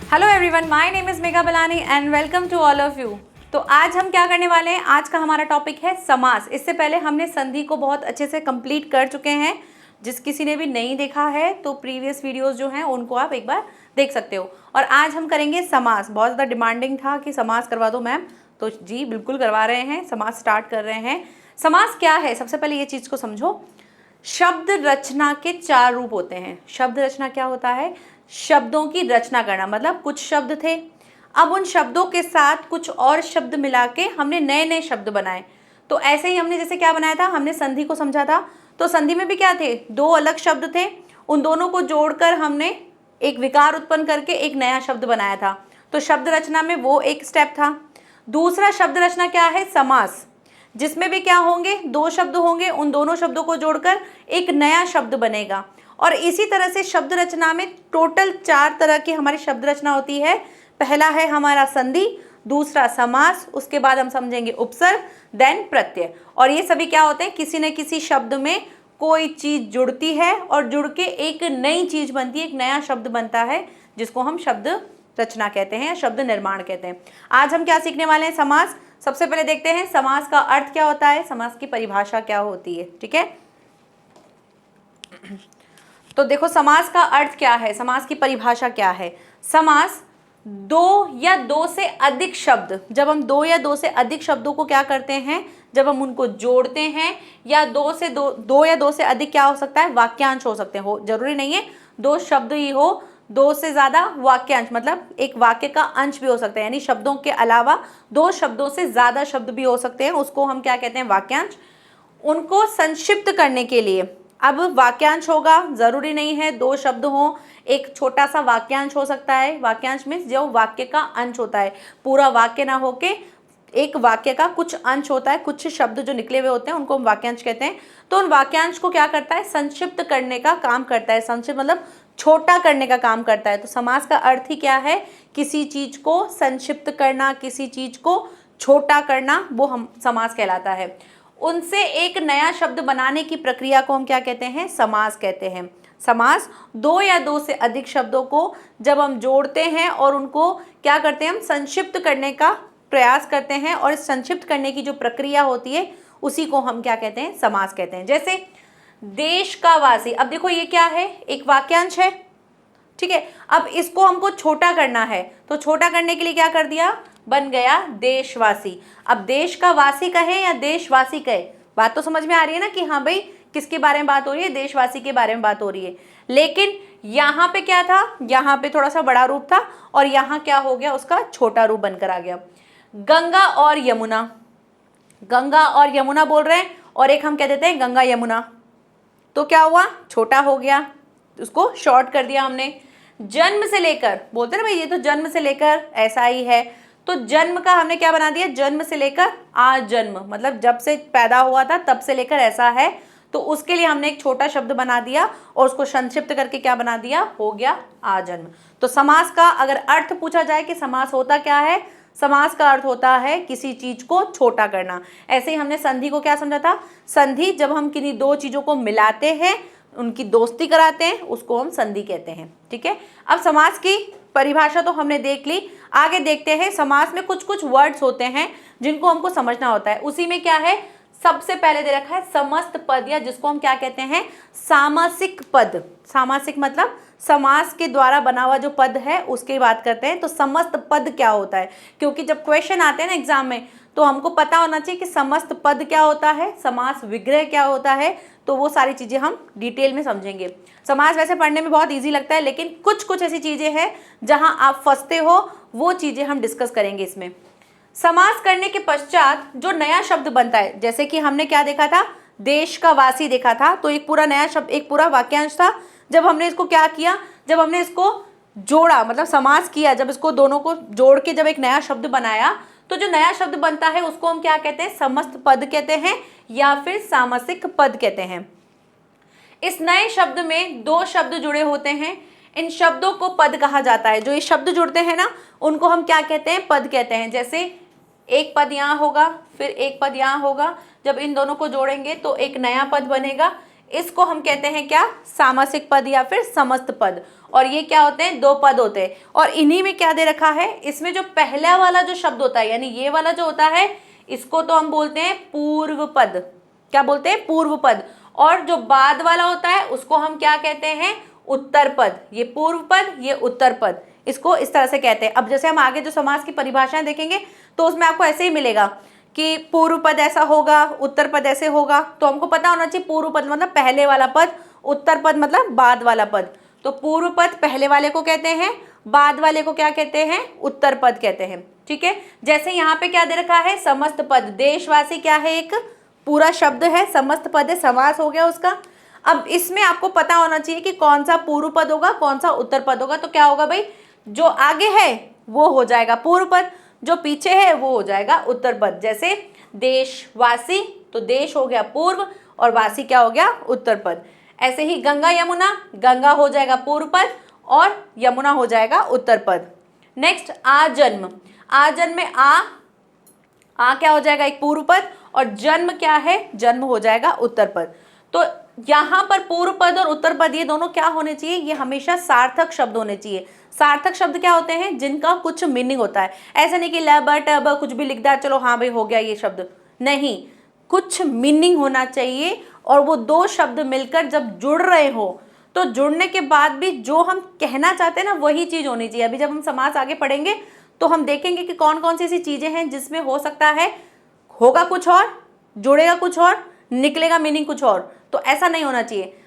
Hello everyone, my name is Megha Balani and welcome to all of you. तो आज हम क्या करने वाले हैं, आज का हमारा टॉपिक है समास। इससे पहले हमने संधि को बहुत अच्छे से कंप्लीट कर चुके हैं। जिस किसी ने भी नहीं देखा है तो प्रीवियस वीडियोस जो हैं उनको आप एक बार देख सकते हो। और आज हम करेंगे समास। बहुत ज़्यादा डिमांडिंग था कि समास करवा दो मैम, तो जी बिल्कुल करवा रहे हैं। समास स्टार्ट कर रहे हैं। समास क्या है, सबसे पहले ये चीज़ को समझो। शब्द रचना के 4 रूप होते हैं। शब्द रचना क्या होता है? शब्दों की रचना करना, मतलब कुछ शब्द थे, अब उन शब्दों के साथ कुछ और शब्द मिला के हमने नए नए शब्द बनाए। तो ऐसे ही हमने जैसे क्या बनाया था, हमने संधि को समझा था। तो संधि में भी क्या थे, 2 अलग शब्द थे, उन दोनों को जोड़कर हमने एक विकार उत्पन्न करके एक नया शब्द बनाया था। तो शब्द रचना में वो एक स्टेप था। दूसरा शब्द रचना क्या है? समास, जिसमें भी क्या होंगे, 2 शब्द होंगे, उन दोनों शब्दों को जोड़कर एक नया शब्द बनेगा। और इसी तरह से शब्द रचना में टोटल 4 तरह की हमारी शब्द रचना होती है। पहला है हमारा संधि, दूसरा समास, उसके बाद हम समझेंगे उपसर्ग, देन प्रत्यय। और ये सभी क्या होते हैं, किसी न किसी शब्द में कोई चीज जुड़ती है और जुड़ के एक नई चीज बनती है, एक नया शब्द बनता है, जिसको हम शब्द रचना कहते हैं या शब्द निर्माण कहते हैं। आज हम क्या सीखने वाले हैं? समास। सबसे पहले देखते हैं समास का अर्थ क्या होता है, समास की परिभाषा क्या होती है। ठीक है, तो देखो समास का अर्थ क्या है, समास की परिभाषा क्या है। समास 2 या 2 से अधिक शब्द, जब हम 2 या 2 से अधिक शब्दों को क्या करते हैं, जब हम उनको जोड़ते हैं, या 2 या 2 से अधिक क्या हो सकता है, वाक्यांश हो सकते हैं। हो जरूरी नहीं है 2 शब्द ही हो, 2 से ज़्यादा वाक्यांश, मतलब एक वाक्य का अंश भी हो सकता है, यानी शब्दों के अलावा 2 शब्दों से ज़्यादा शब्द भी हो सकते हैं, उसको हम क्या कहते हैं, वाक्यांश। उनको संक्षिप्त करने के लिए, अब वाक्यांश होगा, ज़रूरी नहीं है 2 शब्द हों, एक छोटा सा वाक्यांश हो सकता है। वाक्यांश में जो वाक्य का अंश होता है, पूरा वाक्य ना होके एक वाक्य का कुछ अंश होता है, कुछ शब्द जो निकले हुए होते हैं उनको हम वाक्यांश कहते हैं। तो उन वाक्यांश को क्या करता है, संक्षिप्त करने का काम करता है। संक्षिप्त मतलब छोटा करने का काम करता है। तो समास का अर्थ ही क्या है, किसी चीज को संक्षिप्त करना, किसी चीज को छोटा करना, वो हम समास कहलाता है। उनसे एक नया शब्द बनाने की प्रक्रिया को हम क्या कहते हैं, समास कहते हैं। समास 2 या 2 से अधिक शब्दों को जब हम जोड़ते हैं और उनको क्या करते हैं, हम संक्षिप्त करने का प्रयास करते हैं, और इस संक्षिप्त करने की जो प्रक्रिया होती है उसी को हम क्या कहते हैं, समास कहते हैं। जैसे देश का वासी, अब देखो ये क्या है, एक वाक्यांश है। ठीक है, अब इसको हमको छोटा करना है, तो छोटा करने के लिए क्या कर दिया, बन गया देशवासी। अब देश का वासी कहे या देशवासी कहे, बात तो समझ में आ रही है ना कि हाँ भाई किसके बारे में बात हो रही है, देशवासी के बारे में बात हो रही है। लेकिन यहाँ पे क्या था, यहाँ पे थोड़ा सा बड़ा रूप था और यहाँ क्या हो गया, उसका छोटा रूप बनकर आ गया। गंगा और यमुना, गंगा और यमुना बोल रहे हैं, और एक हम कह देते हैं गंगा यमुना, तो क्या हुआ, छोटा हो गया, उसको शॉर्ट कर दिया हमने। जन्म से लेकर, बोलते हैं ना भाई ये तो जन्म से लेकर ऐसा ही है, तो जन्म का हमने क्या बना दिया, जन्म से लेकर आज जन्म, मतलब जब से पैदा हुआ था तब से लेकर ऐसा है। तो उसके लिए हमने एक छोटा शब्द बना दिया और उसको संक्षिप्त करके क्या बना दिया, हो गया आजन्म। तो समास का अगर अर्थ पूछा जाए कि समास होता क्या है, समास का अर्थ होता है किसी चीज को छोटा करना। ऐसे ही हमने संधि को क्या समझा था, संधि जब हम किन्हीं 2 चीजों को मिलाते हैं, उनकी दोस्ती कराते हैं, उसको हम संधि कहते हैं। ठीक है, अब समास की परिभाषा तो हमने देख ली, आगे देखते हैं। समास में कुछ कुछ वर्ड्स होते हैं जिनको हमको समझना होता है। उसी में क्या है, सबसे पहले दे रखा है समस्त पद, या जिसको हम क्या कहते हैं, सामासिक पद। सामासिक मतलब समास के द्वारा बना हुआ जो पद है उसकी बात करते हैं। तो समस्त पद क्या होता है, क्योंकि जब क्वेश्चन आते हैं ना एग्जाम में, तो हमको पता होना चाहिए कि समस्त पद क्या होता है, समास विग्रह क्या होता है। तो वो सारी चीज़ें हम डिटेल में समझेंगे। समास वैसे पढ़ने में बहुत इजी लगता है, लेकिन कुछ कुछ ऐसी चीज़ें हैं जहां आप फंसते हो, वो चीज़ें हम डिस्कस करेंगे इसमें। समास करने के पश्चात जो नया शब्द बनता है, जैसे कि हमने क्या देखा था, देश का वासी देखा था, तो एक पूरा नया शब्द, एक पूरा वाक्यांश था। जब हमने इसको क्या किया, जब हमने इसको जोड़ा, मतलब समास किया, जब इसको दोनों को जोड़ के जब एक नया शब्द बनाया, तो जो नया शब्द बनता है उसको हम क्या कहते हैं, समस्त पद कहते हैं या फिर सामासिक पद कहते हैं। इस नए शब्द में 2 शब्द जुड़े होते हैं, इन शब्दों को पद कहा जाता है। जो ये शब्द जुड़ते हैं ना, उनको हम क्या कहते हैं, पद कहते हैं। जैसे एक पद यहाँ होगा, फिर एक पद यहाँ होगा, जब इन दोनों को जोड़ेंगे तो एक नया पद बनेगा। इसको हम कहते हैं क्या, सामासिक पद या फिर समस्त पद। और ये क्या होते हैं, दो पद होते हैं। और इन्हीं में क्या दे रखा है, इसमें जो पहला वाला जो शब्द होता है, यानी ये वाला जो होता है, इसको तो हम बोलते हैं पूर्व पद। क्या बोलते हैं, पूर्व पद। और जो बाद वाला होता है उसको हम क्या कहते हैं, उत्तर पद। ये पूर्व पद, ये उत्तर पद, इसको इस तरह से कहते हैं। अब जैसे हम आगे जो समास की परिभाषाएं देखेंगे तो उसमें आपको ऐसे ही मिलेगा कि पूर्व पद ऐसा होगा, उत्तर पद ऐसे होगा। तो हमको पता होना चाहिए पूर्व पद मतलब पहले वाला पद, उत्तर पद मतलब बाद वाला पद। तो पूर्व पद पहले वाले को कहते हैं, बाद वाले को क्या कहते हैं, उत्तर पद कहते हैं। ठीक है, जैसे यहाँ पे क्या दे रखा है, समस्त पद। देशवासी क्या है, एक पूरा शब्द है, समस्त पद है, समास हो गया उसका। अब इसमें आपको पता होना चाहिए कि कौन सा पूर्व पद होगा, कौन सा उत्तर पद होगा। तो क्या होगा भाई, जो आगे है वो हो जाएगा पूर्व पद, जो पीछे है वो हो जाएगा उत्तर पद। जैसे देशवासी, तो देश हो गया पूर्व और वासी क्या हो गया, उत्तर पद। ऐसे ही गंगा यमुना, गंगा हो जाएगा पूर्व पद और यमुना हो जाएगा उत्तर पद। नेक्स्ट आजन्म, आजन्म में आ क्या हो जाएगा, एक पूर्व पद, और जन्म क्या है, जन्म हो जाएगा उत्तर पद। तो यहाँ पर पूर्व पद और उत्तर पद ये दोनों क्या होने चाहिए, ये हमेशा सार्थक शब्द होने चाहिए। सार्थक शब्द क्या होते हैं, जिनका कुछ मीनिंग होता है। ऐसा नहीं कि लब टब कुछ भी लिख दिया चलो हाँ भाई हो गया ये शब्द, नहीं, कुछ मीनिंग होना चाहिए। और वो दो शब्द मिलकर जब जुड़ रहे हो तो जुड़ने के बाद भी जो हम कहना चाहते हैं ना वही चीज होनी चाहिए। अभी जब हम समास आगे पढ़ेंगे तो हम देखेंगे कि कौन कौन सी ऐसी चीजें हैं जिसमें हो सकता है होगा कुछ और, जुड़ेगा कुछ और, निकलेगा मीनिंग कुछ और। तो ऐसा नहीं होना चाहिए।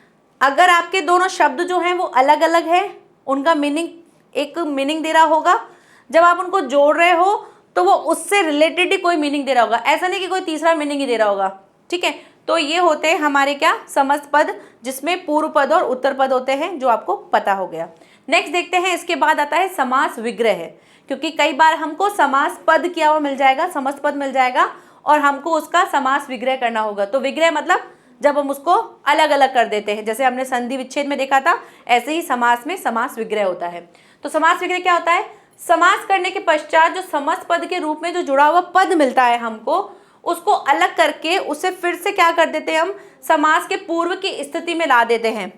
अगर आपके दोनों शब्द जो हैं वो अलग अलग हैं, उनका मीनिंग एक मीनिंग दे रहा होगा, जब आप उनको जोड़ रहे हो तो वो उससे रिलेटेड ही कोई मीनिंग दे रहा होगा। ऐसा नहीं कि कोई तीसरा मीनिंग ही दे रहा होगा। ठीक है, तो ये होते हैं हमारे क्या, समस्त पद, जिसमें पूर्व पद और उत्तर पद होते हैं, जो आपको पता हो गया। नेक्स्ट देखते हैं, इसके बाद आता है समास विग्रह। क्योंकि कई बार हमको समास पद किया हुआ मिल जाएगा, समस्त पद मिल जाएगा और हमको उसका समास विग्रह करना होगा। तो विग्रह मतलब जब हम उसको अलग अलग कर देते हैं, जैसे हमने संधि विच्छेद में देखा था, ऐसे ही समास में समास विग्रह होता है। तो समास विग्रह क्या होता है, समास करने के पश्चात जो समस्त पद के रूप में जो जुड़ा हुआ पद मिलता है हमको, उसको अलग करके उसे फिर से क्या कर देते हैं, हम समास के पूर्व की स्थिति में ला देते हैं।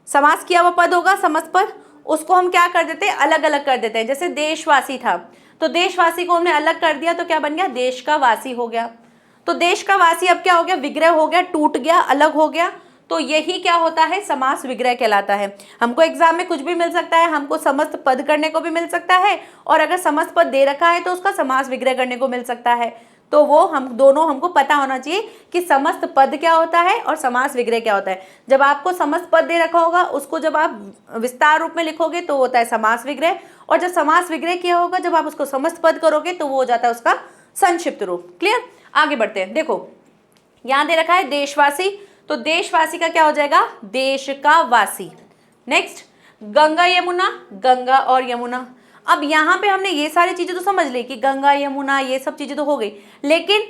समास किया हुआ पद होगा समस्त पद, उसको हम क्या कर देते हैं, अलग अलग कर देते हैं। जैसे देशवासी था तो देशवासी को हमने अलग कर दिया तो क्या बन गया, देश का वासी हो गया। तो देश का वासी अब क्या हो गया, विग्रह हो गया, टूट गया, अलग हो गया। तो यही क्या होता है, समास विग्रह कहलाता है। हमको एग्जाम में कुछ भी मिल सकता है, हमको समस्त पद करने को भी मिल सकता है, और अगर समस्त पद दे रखा है तो उसका समास विग्रह करने को मिल सकता है। तो वो हम दोनों हमको पता होना चाहिए कि समस्त पद क्या होता है और समास विग्रह क्या होता है। जब आपको समस्त पद दे रखा होगा उसको जब आप विस्तार रूप में लिखोगे तो होता है समास विग्रह, और जब समास विग्रह किया होगा जब आप उसको समस्त पद करोगे तो वो हो जाता है उसका संक्षिप्त रूप। क्लियर, आगे बढ़ते हैं। देखो यहाँ दे रखा है देशवासी, तो देशवासी का क्या हो जाएगा, देश का वासी। नेक्स्ट गंगा यमुना, गंगा और यमुना। अब यहाँ पे हमने ये सारी चीजें तो समझ ली कि गंगा यमुना ये सब चीजें तो हो गई, लेकिन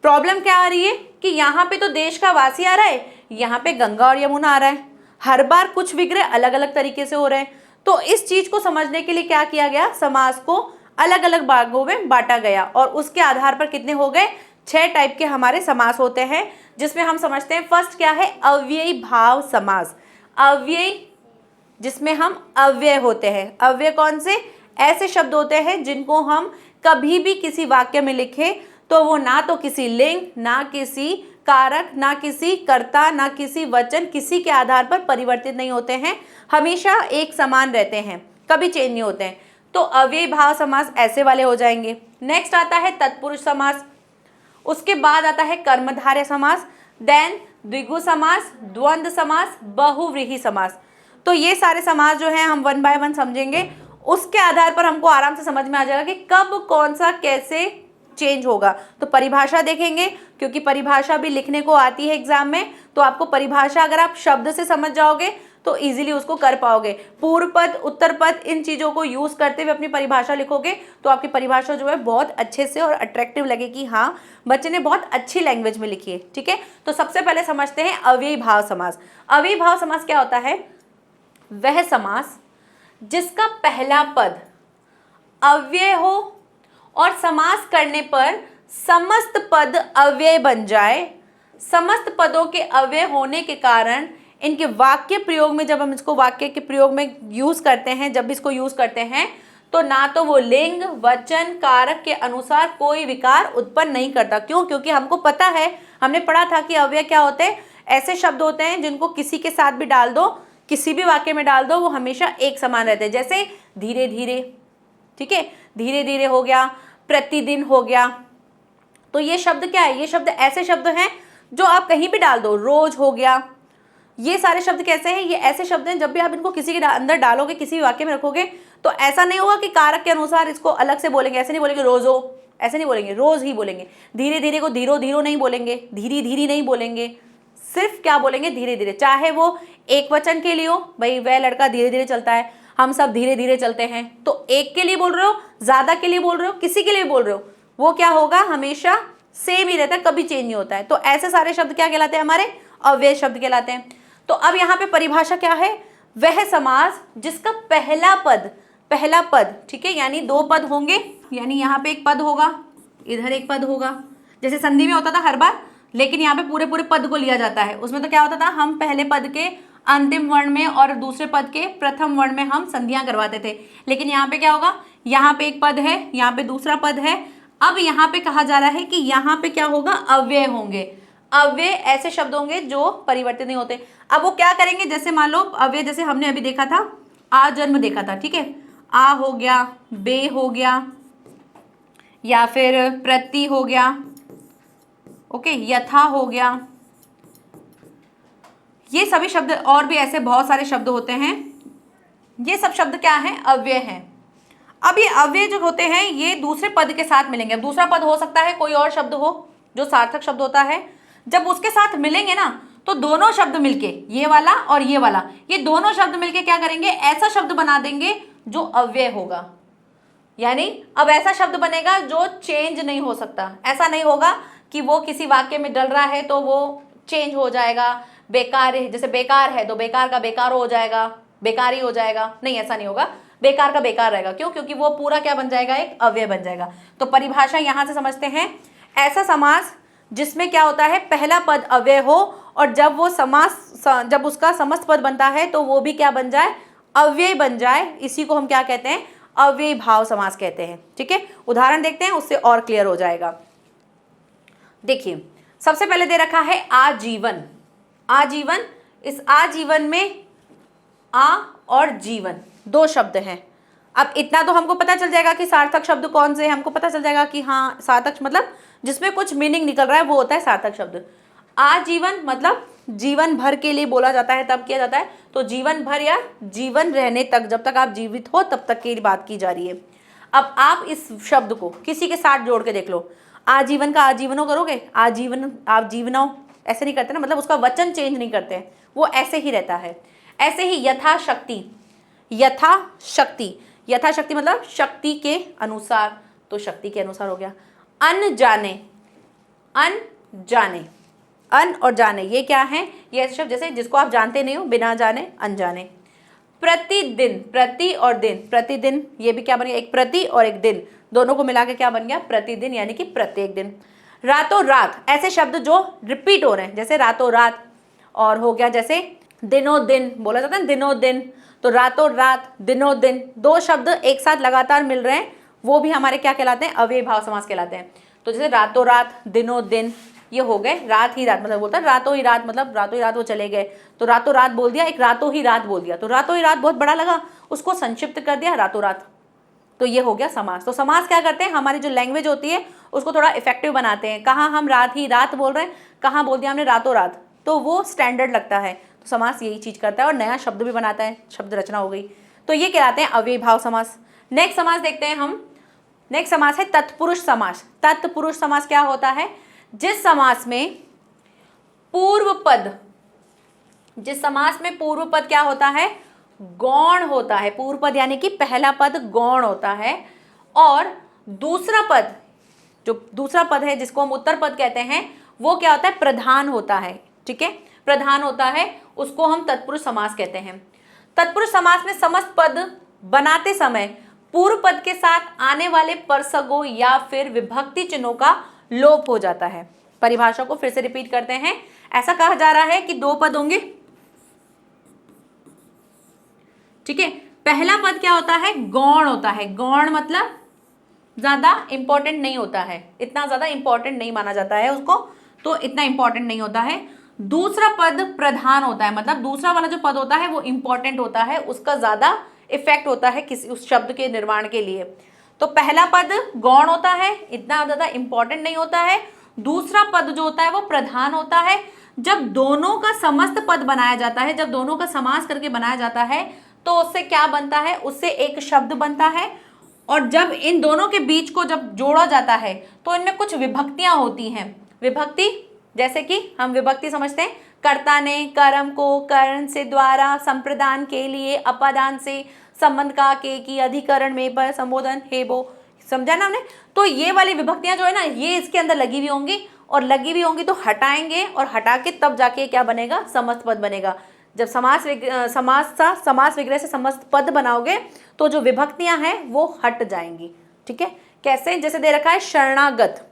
प्रॉब्लम क्या आ रही है कि यहाँ पे तो देश का वासी आ रहा है, यहाँ पे गंगा और यमुना आ रहा है। हर बार कुछ विग्रह अलग अलग तरीके से हो रहे हैं। तो इस चीज को समझने के लिए क्या किया गया, समास को अलग अलग भागों में बांटा गया, और उसके आधार पर कितने हो गए, 6 टाइप के हमारे समास होते हैं, जिसमें हम समझते हैं फर्स्ट क्या है, अव्ययी भाव समास। अव्ययी जिसमें हम अव्यय होते हैं। अव्यय कौन से, ऐसे शब्द होते हैं जिनको हम कभी भी किसी वाक्य में लिखे तो वो ना तो किसी लिंग, ना किसी कारक, ना किसी कर्ता, ना किसी वचन, किसी के आधार पर परिवर्तित नहीं होते हैं, हमेशा एक समान रहते हैं, कभी चेंज नहीं होते हैं। तो अव्ययी भाव समास ऐसे वाले हो जाएंगे। नेक्स्ट आता है तत्पुरुष समास, उसके बाद आता है कर्मधारय समास, देन द्विगु समास, द्वंद्व समास, बहुव्रीहि समास। तो ये सारे समास जो हैं हम 1 बाय 1 समझेंगे, उसके आधार पर हमको आराम से समझ में आ जाएगा कि कब कौन सा कैसे चेंज होगा। तो परिभाषा देखेंगे, क्योंकि परिभाषा भी लिखने को आती है एग्जाम में, तो आपको परिभाषा अगर आप शब्द से समझ जाओगे तो इजीली उसको कर पाओगे। पूर्व पद, उत्तर पद, इन चीज़ों को यूज़ करते हुए अपनी परिभाषा लिखोगे तो आपकी परिभाषा जो है बहुत अच्छे से और अट्रैक्टिव लगेगी। हाँ, बच्चे ने बहुत अच्छी लैंग्वेज में लिखी है। ठीक है, तो सबसे पहले समझते हैं अव्ययी भाव समास। अव्ययी भाव समास क्या होता है, वह समास जिसका पहला पद अव्यय हो और समास करने पर समस्त पद अव्यय बन जाए, समस्त पदों के अव्यय होने के कारण इनके वाक्य प्रयोग में, जब हम इसको वाक्य के प्रयोग में यूज करते हैं, जब इसको यूज करते हैं तो ना तो वो लिंग, वचन, कारक के अनुसार कोई विकार उत्पन्न नहीं करता। क्यों? क्योंकि हमको पता है, हमने पढ़ा था कि अव्यय क्या होते हैं, ऐसे शब्द होते हैं जिनको किसी के साथ भी डाल दो, किसी भी वाक्य में डाल दो, वो हमेशा एक समान रहते हैं। जैसे धीरे धीरे, ठीक है, धीरे धीरे हो गया, प्रतिदिन हो गया। तो ये शब्द क्या है? ये शब्द ऐसे शब्द हैं जो आप कहीं भी डाल दो। रोज हो गया, ये सारे शब्द कैसे हैं? ये ऐसे शब्द हैं जब भी आप इनको किसी के अंदर डालोगे, किसी भी वाक्य में रखोगे, तो ऐसा नहीं होगा कि कारक के अनुसार इसको अलग से बोलेंगे। ऐसे नहीं बोलेंगे रोजो, ऐसे नहीं बोलेंगे, रोज ही बोलेंगे। धीरे धीरे को धीरो धीरो नहीं बोलेंगे, धीरी धीरी नहीं बोलेंगे, सिर्फ क्या बोलेंगे? धीरे धीरे। चाहे वो एक वचन के लिए हो, भाई वह लड़का धीरे धीरे चलता है, हम सब धीरे धीरे चलते हैं, तो एक के लिए बोल रहे हो, ज्यादा के लिए बोल रहे हो, किसी के लिए बोल रहे हो, वो क्या होगा? हमेशा सेम ही रहता है, कभी चेंज नहीं होता है। तो ऐसे सारे शब्द क्या कहलाते हैं? हमारे अव्यय शब्द कहलाते हैं। तो अब यहाँ पे परिभाषा क्या है? वह समास जिसका पहला पद, ठीक है, यानी दो पद होंगे, यानी यहाँ पे एक पद होगा, इधर एक पद होगा। जैसे संधि में होता था हर बार, लेकिन यहाँ पे पूरे पूरे पद को लिया जाता है। उसमें तो क्या होता था, हम पहले पद के अंतिम वर्ण में और दूसरे पद के प्रथम वर्ण में हम संधियां करवाते थे। लेकिन यहाँ पे क्या होगा? यहाँ पे एक पद है, यहाँ पे दूसरा पद है। अब यहाँ पे कहा जा रहा है कि यहाँ पे क्या होगा? अव्यय होंगे। अव्यय ऐसे शब्द होंगे जो परिवर्तित नहीं होते। अब वो क्या करेंगे? जैसे मान लो अव्यय, जैसे हमने अभी देखा था, आजन्म देखा था, ठीक है, आ हो गया, बे हो गया, या फिर प्रति हो गया, ओके, यथा हो गया। ये सभी शब्द और भी ऐसे बहुत सारे शब्द होते हैं। ये सब शब्द क्या हैं? अव्यय हैं। अब ये अव्यय जो होते हैं ये दूसरे पद के साथ मिलेंगे। अब दूसरा पद हो सकता है कोई और शब्द हो जो सार्थक शब्द होता है। जब उसके साथ मिलेंगे ना, तो दोनों शब्द मिलके, ये वाला और ये वाला, ये दोनों शब्द मिलके क्या करेंगे? ऐसा शब्द बना देंगे जो अव्यय होगा। यानी अब ऐसा शब्द बनेगा जो चेंज नहीं हो सकता। ऐसा नहीं होगा कि वो किसी वाक्य में डल रहा है तो वो चेंज हो जाएगा। बेकार है, जैसे बेकार है तो बेकार का बेकार हो जाएगा, बेकारी हो जाएगा, नहीं, ऐसा नहीं होगा। बेकार का बेकार रहेगा। क्यों? क्योंकि वो पूरा क्या बन जाएगा? एक अव्यय बन जाएगा। तो परिभाषा यहां से समझते हैं, ऐसा समास जिसमें क्या होता है? पहला पद अव्यय हो, और जब वो समास, जब उसका समस्त पद बनता है तो वो भी क्या बन जाए? अव्यय बन जाए। इसी को हम क्या कहते हैं? अव्यय भाव समास कहते हैं। ठीक है, उदाहरण देखते हैं, उससे और क्लियर हो जाएगा। देखिए, सबसे पहले दे रखा है आजीवन। आजीवन, इस आजीवन में आ और जीवन दो शब्द हैं। अब इतना तो हमको पता चल जाएगा कि सार्थक शब्द कौन से हैं। हमको पता चल जाएगा कि हाँ, सार्थक मतलब जिसमें कुछ मीनिंग निकल रहा है वो होता है सार्थक शब्द। आजीवन मतलब जीवन भर के लिए बोला जाता है, तब किया जाता है। तो जीवन भर या जीवन रहने तक, जब तक आप जीवित हो तब तक की बात की जा रही है। अब आप इस शब्द को किसी के साथ जोड़ के देख लो। आजीवन का आजीवनो करोगे, आजीवन आप जीवनो, ऐसे नहीं करते ना, मतलब उसका वचन चेंज नहीं करते हैं, वो ऐसे ही रहता है। ऐसे ही यथाशक्ति, यथाशक्ति, यथाशक्ति मतलब शक्ति के अनुसार, तो शक्ति के अनुसार हो गया। अनजाने, अनजाने, अन और जाने ये क्या है? ये ऐसे शब्द जैसे जिसको आप जानते नहीं हो, बिना जाने, अनजाने। प्रतिदिन, प्रति और दिन, प्रतिदिन ये भी क्या बन गया? एक प्रति और एक दिन, दोनों को मिला के क्या बन गया? प्रतिदिन, यानी कि प्रत्येक दिन। रातों रात, ऐसे शब्द जो रिपीट हो रहे हैं, जैसे रातों रात, और हो गया जैसे दिनों दिन, बोला जाता है दिनों दिन, तो रातों रात, दिनों दिन, दो शब्द एक साथ लगातार मिल रहे हैं, वो भी हमारे क्या कहलाते हैं? अव्यय भाव समास कहलाते हैं। तो जैसे रातों रात, दिनों दिन, ये हो गए। रात ही रात मतलब बोलता है रातों ही रात, मतलब रातों ही रात वो चले गए, तो रातों रात बोल दिया, एक रातों ही रात बोल दिया, तो रातों ही रात बहुत बड़ा लगा, उसको संक्षिप्त कर दिया रातों रात, तो ये हो गया समास। तो समास क्या करते हैं? हमारी जो लैंग्वेज होती है उसको थोड़ा इफेक्टिव बनाते हैं। कहाँ हम रात ही रात बोल रहे हैं, कहाँ बोल दिया हमने रातों रात, तो वो स्टैंडर्ड लगता है। तो समास यही चीज करता है, और नया शब्द भी बनाता है, शब्द रचना हो गई। तो ये कहलाते हैं अव्यय भाव समास। नेक्स्ट समास देखते हैं हम। नेक्स्ट समास है तत्पुरुष समास। तत्पुरुष समास क्या होता है? जिस समास में पूर्व पद, जिस समास में पूर्व पद क्या होता है? गौण होता है। पूर्व पद यानी कि पहला पद गौण होता है, और दूसरा पद, जो दूसरा पद है जिसको हम उत्तर पद कहते हैं, वो क्या होता है? प्रधान होता है। ठीक है, प्रधान होता है, उसको हम तत्पुरुष समास कहते हैं। तत्पुरुष समास में समस्त पद बनाते समय पूर्व पद के साथ आने वाले परसगों या फिर विभक्ति चिन्हों का लोप हो जाता है। परिभाषा को फिर से रिपीट करते हैं। ऐसा कहा जा रहा है कि दो पद होंगे, ठीक है। पहला पद क्या होता है, गौण होता है। गौण मतलब ज्यादा इंपॉर्टेंट नहीं होता है, इतना ज्यादा इंपॉर्टेंट नहीं माना जाता है उसको, तो इतना इंपॉर्टेंट नहीं होता है। दूसरा पद प्रधान होता है, मतलब दूसरा वाला जो पद होता है वो इंपॉर्टेंट होता है, उसका ज्यादा इफेक्ट होता है किसी उस शब्द के निर्माण के लिए। तो पहला पद गौण होता है, इतना ज्यादा इंपॉर्टेंट नहीं होता है। दूसरा पद जो होता है वो प्रधान होता है। जब दोनों का समस्त पद बनाया जाता है, जब दोनों का समास करके बनाया जाता है, तो उससे क्या बनता है, उससे एक शब्द बनता है। और जब इन दोनों के बीच को जब जोड़ा जाता है तो इनमें कुछ विभक्तियां होती हैं। विभक्ति जैसे कि हम विभक्ति समझते हैं, कर्ता ने कर्म को कर्ण से द्वारा, संप्रदान के लिए, अपादान से, संबंध का के की, अधिकरण में पर, संबोधन हेबो, समझा ना हमने। तो ये वाली विभक्तियां जो है ना, ये इसके अंदर लगी हुई होंगी, और लगी हुई होंगी तो हटाएंगे, और हटा के तब जाके क्या बनेगा, समस्त पद बनेगा। जब समास विग्रह से समस्त पद बनाओगे तो जो विभक्तियां हैं वो हट जाएंगी, ठीक है। कैसे, जैसे दे रखा है शरणागत,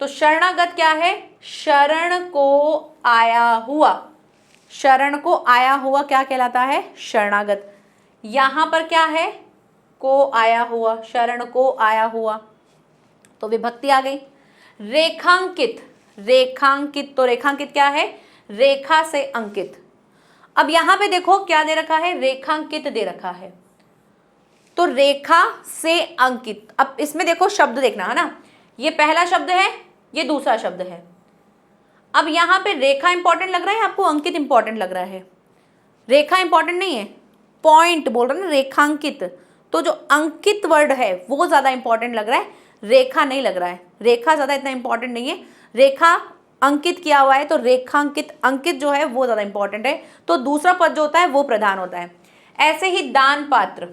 तो शरणागत क्या है, शरण को आया हुआ। शरण को आया हुआ क्या कहलाता है, शरणागत। यहां पर क्या है, को आया हुआ, शरण को आया हुआ, तो विभक्ति आ गई। रेखांकित, रेखांकित, तो रेखांकित क्या है, रेखा से अंकित। अब यहां पे देखो क्या दे रखा है, रेखांकित दे रखा है, तो रेखा से अंकित। अब इसमें देखो शब्द देखना है ना, ये पहला शब्द है, ये दूसरा शब्द है। अब यहां पे रेखा इंपॉर्टेंट लग रहा है आपको, अंकित इंपॉर्टेंट लग रहा है? रेखा इंपॉर्टेंट नहीं है, पॉइंट बोल रहा है ना, रेखांकित। तो जो अंकित वर्ड है वो ज्यादा इंपॉर्टेंट लग रहा है, रेखा नहीं लग रहा है। रेखा ज्यादा इतना इंपॉर्टेंट नहीं है, रेखा अंकित किया हुआ है, तो रेखांकित, अंकित जो है वो ज्यादा इंपॉर्टेंट है। तो दूसरा पद जो होता है वो प्रधान होता है। ऐसे ही दान पात्र,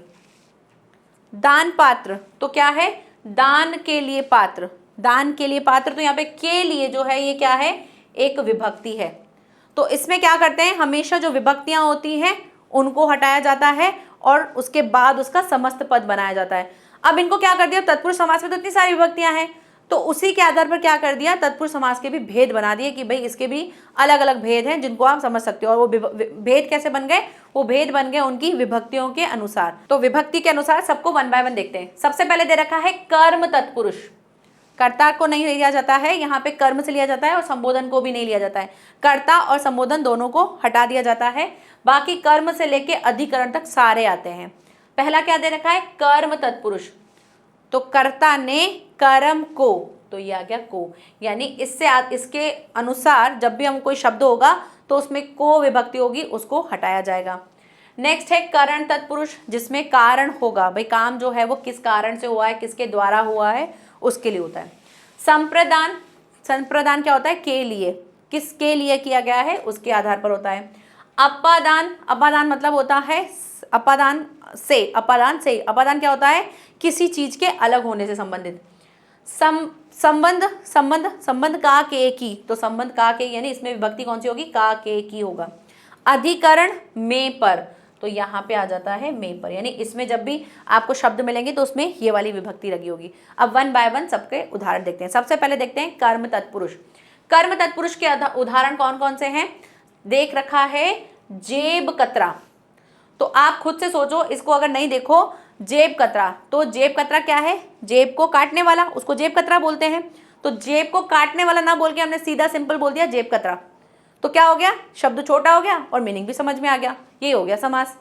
दान पात्र तो क्या है, दान के लिए पात्र, दान के लिए पात्र, तो यहाँ पे के लिए जो है ये क्या है, एक विभक्ति है। तो इसमें क्या करते हैं, हमेशा जो विभक्तियां होती हैं उनको हटाया जाता है और उसके बाद उसका समस्त पद बनाया जाता है। अब इनको क्या कर दिया, तत्पुरुष समास में तो इतनी सारी विभक्तियां हैं, तो उसी के आधार पर क्या कर दिया, तत्पुरुष समास के भी भेद बना दिए कि भाई इसके भी अलग अलग भेद हैं जिनको आप समझ सकते हो। और वो भेद कैसे बन गए, वो भेद बन गए उनकी विभक्तियों के अनुसार। तो विभक्ति के अनुसार सबको वन बाय वन देखते हैं। सबसे पहले दे रखा है कर्म तत्पुरुष, कर्ता को नहीं लिया जाता है, यहाँ पे कर्म से लिया जाता है, और संबोधन को भी नहीं लिया जाता है। कर्ता और संबोधन दोनों को हटा दिया जाता है, बाकी कर्म से लेके अधिकरण तक सारे आते हैं। पहला क्या दे रखा है, कर्म तत्पुरुष, तो कर्ता ने कर्म को, तो ये आ गया को, यानी इसके अनुसार जब भी हम कोई शब्द होगा तो उसमें को विभक्ति होगी, उसको हटाया जाएगा। नेक्स्ट है करण तत्पुरुष, जिसमें कारण होगा, भाई काम जो है वो किस कारण से हुआ है, किसके द्वारा हुआ है, उसके लिए होता है। संप्रदान, संप्रदान क्या होता है, के लिए, किसके लिए किया गया है उसके आधार पर होता है। अपादान, अपादान मतलब होता है अपादान से, अपादान से, अपादान क्या होता है, किसी चीज के अलग होने से संबंधित। संबंध, संबंध, संबंध का के की, तो संबंध का के यानी इसमें विभक्ति कौन सी होगी, का के की होगा। अधिकरण में पर, तो यहाँ पे आ जाता है में पर, यानी इसमें जब भी आपको शब्द मिलेंगे तो उसमें ये वाली विभक्ति लगी होगी। अब वन बाय वन सबके उदाहरण देखते हैं। सबसे पहले देखते हैं कर्म तत्पुरुष। कर्म तत्पुरुष के उदाहरण कौन कौन से हैं, देख रखा है जेब कतरा, तो आप खुद से सोचो, इसको अगर नहीं देखो, जेब कतरा, तो जेब कतरा क्या है, जेब को काटने वाला, उसको जेब कतरा बोलते हैं। तो जेब को काटने वाला ना बोल के हमने सीधा सिंपल बोल दिया जेब कतरा, तो क्या हो गया, शब्द छोटा हो गया और मीनिंग भी समझ में आ गया, ये हो गया समास।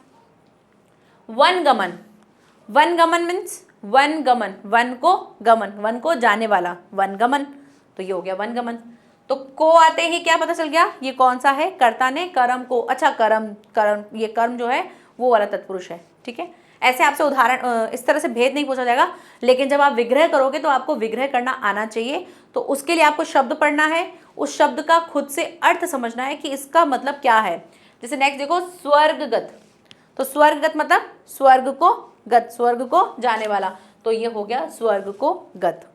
वनगमन, वनगमन मीन्स वनगमन, वन को गमन, वन को जाने वाला, वनगमन, तो ये हो गया वनगमन। तो को आते ही क्या पता चल गया, ये कौन सा है, कर्ता ने कर्म को, अच्छा कर्म, कर्म, ये कर्म जो है वो वाला तत्पुरुष है, ठीक है। ऐसे आपसे उदाहरण, इस तरह से भेद नहीं पूछा जाएगा, लेकिन जब आप विग्रह करोगे तो आपको विग्रह करना आना चाहिए। तो उसके लिए आपको शब्द पढ़ना है, उस शब्द का खुद से अर्थ समझना है कि इसका मतलब क्या है। जैसे नेक्स्ट देखो स्वर्गगत, तो स्वर्गगत मतलब स्वर्ग को गत, स्वर्ग को जाने वाला, तो ये हो गया स्वर्ग को गत।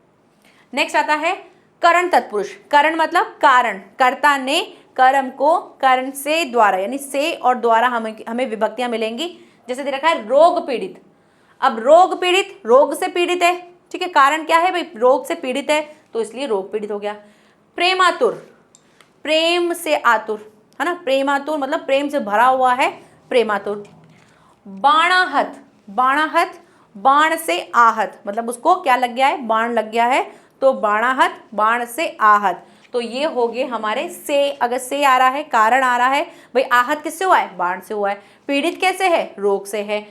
नेक्स्ट आता है करण तत्पुरुष। करण मतलब कारण, कर्ता ने कर्म को कर्ण से द्वारा, यानी से और द्वारा हमें विभक्तियां मिलेंगी। जैसे दे रखा है रोग पीड़ित, अब रोग पीड़ित, रोग से पीड़ित है, ठीक है, कारण क्या है भाई, रोग से पीड़ित है, तो इसलिए रोग पीड़ित हो गया। प्रेमातुर, प्रेम से आतुर, है ना, प्रेमातुर मतलब प्रेम से भरा हुआ है, प्रेमातुर। बाणाहत, बाणाहत बाण से आहत, मतलब उसको क्या लग गया है, बाण लग गया है, तो बाणाहत बाण से आहत। तो ये हो गए हमारे से, अगर से आ रहा है, कारण आ रहा है, भाई आहत किससे हुआ है, बाण से हुआ है। पीड़ित कैसे है, रोग से है।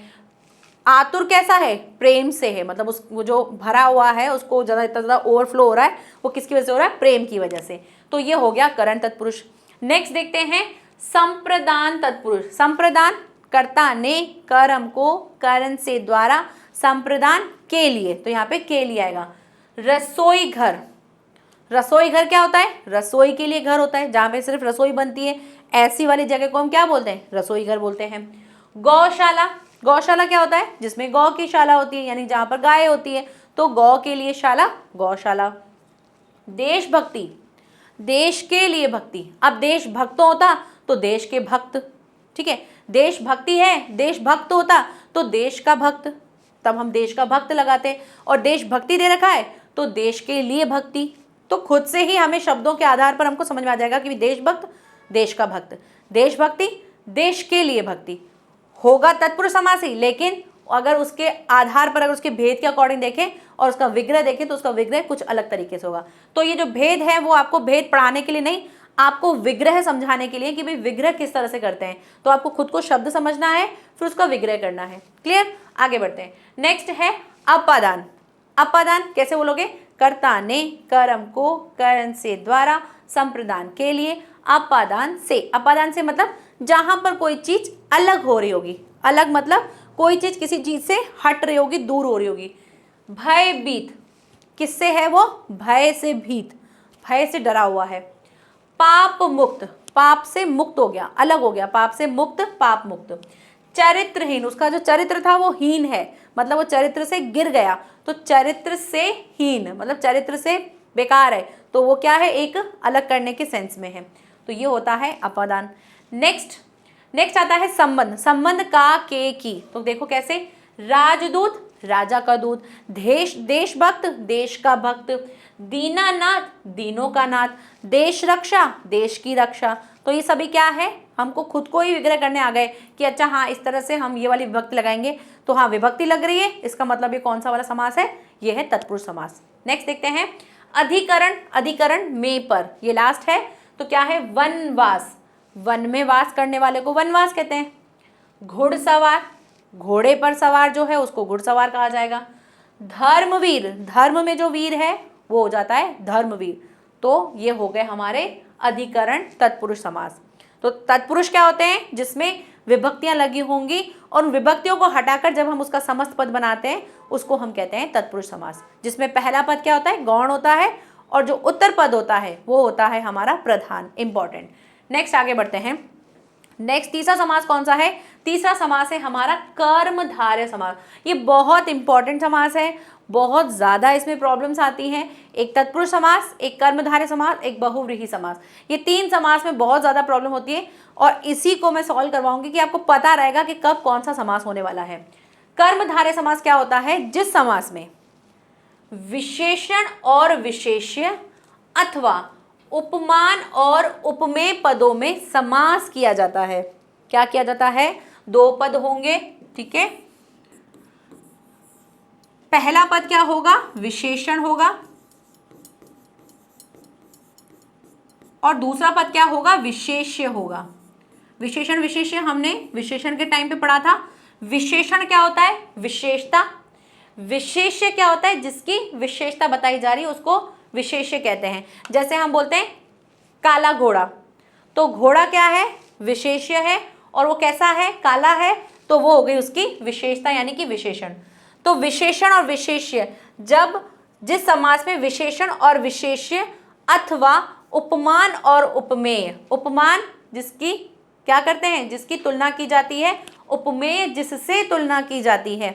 आतुर कैसा है, प्रेम से है, मतलब उस वो जो भरा हुआ है उसको ज़्यादा इतना ज़्यादा ओवरफ्लो हो रहा है, वो किसकी वजह से हो रहा है, प्रेम की वजह से। तो ये हो गया करण तत्पुरुष। नेक्स्ट देखते हैं संप्रदान तत्पुरुष। संप्रदान, कर्ता ने कर्म को करण से द्वारा संप्रदान के लिए, तो यहाँ पे के लिए आएगा। रसोई घर, रसोई घर क्या होता है, रसोई के लिए घर होता है, जहाँ पे सिर्फ रसोई बनती है, ऐसी वाली जगह को हम क्या बोलते हैं, रसोई घर बोलते हैं। गौशाला, गौशाला क्या होता है, जिसमें गौ की शाला होती है, यानी जहाँ पर गाय होती है, तो गौ के लिए शाला, गौशाला। देशभक्ति, देश के लिए भक्ति, अब देशभक्त होता तो देश के भक्त, ठीक है, देशभक्ति है, देशभक्त होता तो देश का भक्त, तब हम देश का भक्त लगाते, और देशभक्ति दे रखा है तो देश के लिए भक्ति। तो खुद से ही हमें शब्दों के आधार पर हमको समझ में आ जाएगा कि देशभक्त, देश का भक्त, देशभक्ति, देश के लिए भक्ति होगा तत्पुरुष समास ही। लेकिन अगर उसके आधार पर, अगर उसके भेद के अकॉर्डिंग देखें और उसका विग्रह देखें तो उसका विग्रह कुछ अलग तरीके से होगा। तो ये जो भेद है वो आपको भेद पढ़ाने के लिए नहीं, आपको विग्रह समझाने के लिए कि भाई विग्रह किस तरह से करते हैं। तो आपको खुद को शब्द समझना है, फिर उसका विग्रह करना है। क्लियर, आगे बढ़ते हैं। नेक्स्ट है अपादान। अपादान कैसे बोलोगे, कर्ता ने कर्म को करण से द्वारा संप्रदान के लिए, अपादान से। अपादान से मतलब जहां पर कोई चीज अलग हो रही होगी, अलग मतलब कोई चीज किसी चीज से हट रही होगी, दूर हो रही होगी। भयभीत, किससे है वो, भय से भीत, भय से डरा हुआ है। पाप मुक्त, पाप से मुक्त हो गया, अलग हो गया, पाप से मुक्त, पाप मुक्त। चरित्रहीन, उसका जो चरित्र था वो हीन है, मतलब वो चरित्र से गिर गया, तो चरित्र से हीन मतलब चरित्र से बेकार है, तो वो क्या है, एक अलग करने के सेंस में है। तो ये होता है अपादान। नेक्स्ट आता है संबंध। संबंध का के की, तो देखो कैसे, राजदूत, राजा का दूत। देशभक्त, देश का भक्त। दीनानाथ, दीनों का नाथ। देश रक्षा, देश की रक्षा। तो ये सभी क्या है, हमको खुद को ही विग्रह करने आ गए कि अच्छा हाँ इस तरह से हम ये वाली विभक्ति लगाएंगे, तो हाँ विभक्ति लग रही है, इसका मतलब ये कौन सा वाला समास है, ये है तत्पुरुष समास। नेक्स्ट देखते हैं अधिकरण। अधिकरण में पर, ये लास्ट है, तो क्या है, वनवास। वन में वास करने वाले को वनवास कहते हैं। घुड़सवार, घोड़े पर सवार जो है उसको घुड़सवार कहा जाएगा। धर्मवीर, धर्म में जो वीर है वो हो जाता है धर्मवीर। तो ये हो गए हमारे अधिकरण तत्पुरुष समास। तो तत्पुरुष क्या होते हैं, जिसमें विभक्तियां लगी होंगी और उन विभक्तियों को हटाकर जब हम उसका समस्त पद बनाते हैं उसको हम कहते हैं तत्पुरुष समास, जिसमें पहला पद क्या होता है, गौण होता है, और जो उत्तर पद होता है वो होता है हमारा प्रधान, इंपॉर्टेंट। नेक्स्ट आगे बढ़ते हैं। नेक्स्ट तीसरा समास कौन सा है, तीसरा समास है हमारा कर्मधारय समास। ये बहुत इंपॉर्टेंट समास है, बहुत ज़्यादा इसमें प्रॉब्लम्स आती हैं। एक तत्पुरुष समास, एक कर्मधारय समास, एक बहुव्रीहि समास, ये तीन समास में बहुत ज़्यादा प्रॉब्लम होती है, और इसी को मैं सॉल्व करवाऊंगी कि आपको पता रहेगा कि कब कौन सा समास होने वाला है। कर्मधारय समास क्या होता है, जिस समास में विशेषण और विशेष्य अथवा उपमान और उपमेय पदों में समास किया जाता है। क्या किया जाता है, दो पद होंगे, ठीक है, पहला पद क्या होगा, विशेषण होगा, और दूसरा पद क्या होगा, विशेष्य होगा। विशेषण विशेष्य हमने विशेषण के टाइम पे पढ़ा था। विशेषण क्या होता है, विशेषता। विशेष्य क्या होता है, जिसकी विशेषता बताई जा रही है उसको विशेष्य कहते हैं। जैसे हम बोलते हैं काला घोड़ा, तो घोड़ा क्या है, विशेष्य है, और वो कैसा है, काला है, तो वो हो गई उसकी विशेषता यानी कि विशेषण। तो विशेषण और विशेष्य, जब जिस समास में विशेषण और विशेष्य अथवा उपमान और उपमेय, उपमान जिसकी क्या करते हैं, जिसकी तुलना की जाती है, उपमेय जिससे तुलना की जाती है,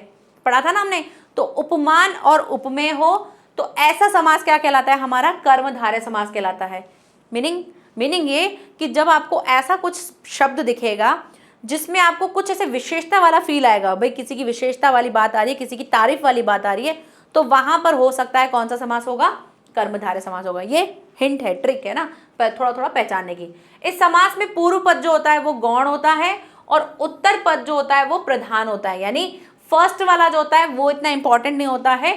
पढ़ा था ना हमने। तो उपमान और उपमेय हो तो ऐसा समास क्या कहलाता है, हमारा कर्मधारय समास कहलाता है। मीनिंग ये कि जब आपको ऐसा कुछ शब्द दिखेगा जिसमें आपको कुछ ऐसे विशेषता वाला फील आएगा, भाई किसी की विशेषता वाली बात आ रही है, किसी की तारीफ वाली बात आ रही है, तो वहां पर हो सकता है कौन सा समास होगा, कर्मधारय समास होगा। ये हिंट है, ट्रिक है ना, थोड़ा थोड़ा पहचानने की। इस समास में पूर्व पद जो होता है वो गौण होता है और उत्तर पद जो होता है वो प्रधान होता है। यानी फर्स्ट वाला जो होता है वो इतना इंपॉर्टेंट नहीं होता है,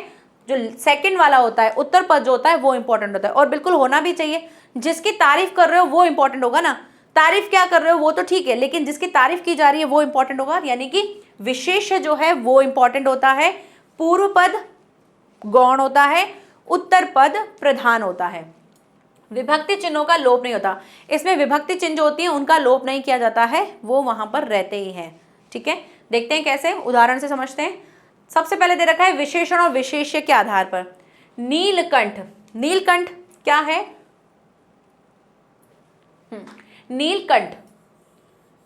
जो सेकंड वाला होता है उत्तर पद जो होता है वो इंपॉर्टेंट होता है, और बिल्कुल होना भी चाहिए। जिसकी तारीफ कर रहे हो वो इंपॉर्टेंट होगा ना, तारीफ क्या कर रहे हो वो तो ठीक है, लेकिन जिसकी तारीफ की जा रही है वो इंपॉर्टेंट होगा, यानी कि विशेष्य जो है वो इंपॉर्टेंट होता है। पूर्व पद गौण होता है, उत्तर पद प्रधान होता है। विभक्ति चिन्हों का लोप नहीं होता, इसमें विभक्ति चिन्ह जो होती है उनका लोप नहीं किया जाता है, वो वहां पर रहते ही हैं। ठीक है, देखते हैं कैसे, उदाहरण से समझते हैं। सबसे पहले दे रखा है विशेषण और विशेष्य के आधार पर। नीलकंठ, नीलकंठ क्या है? नीलकंठ,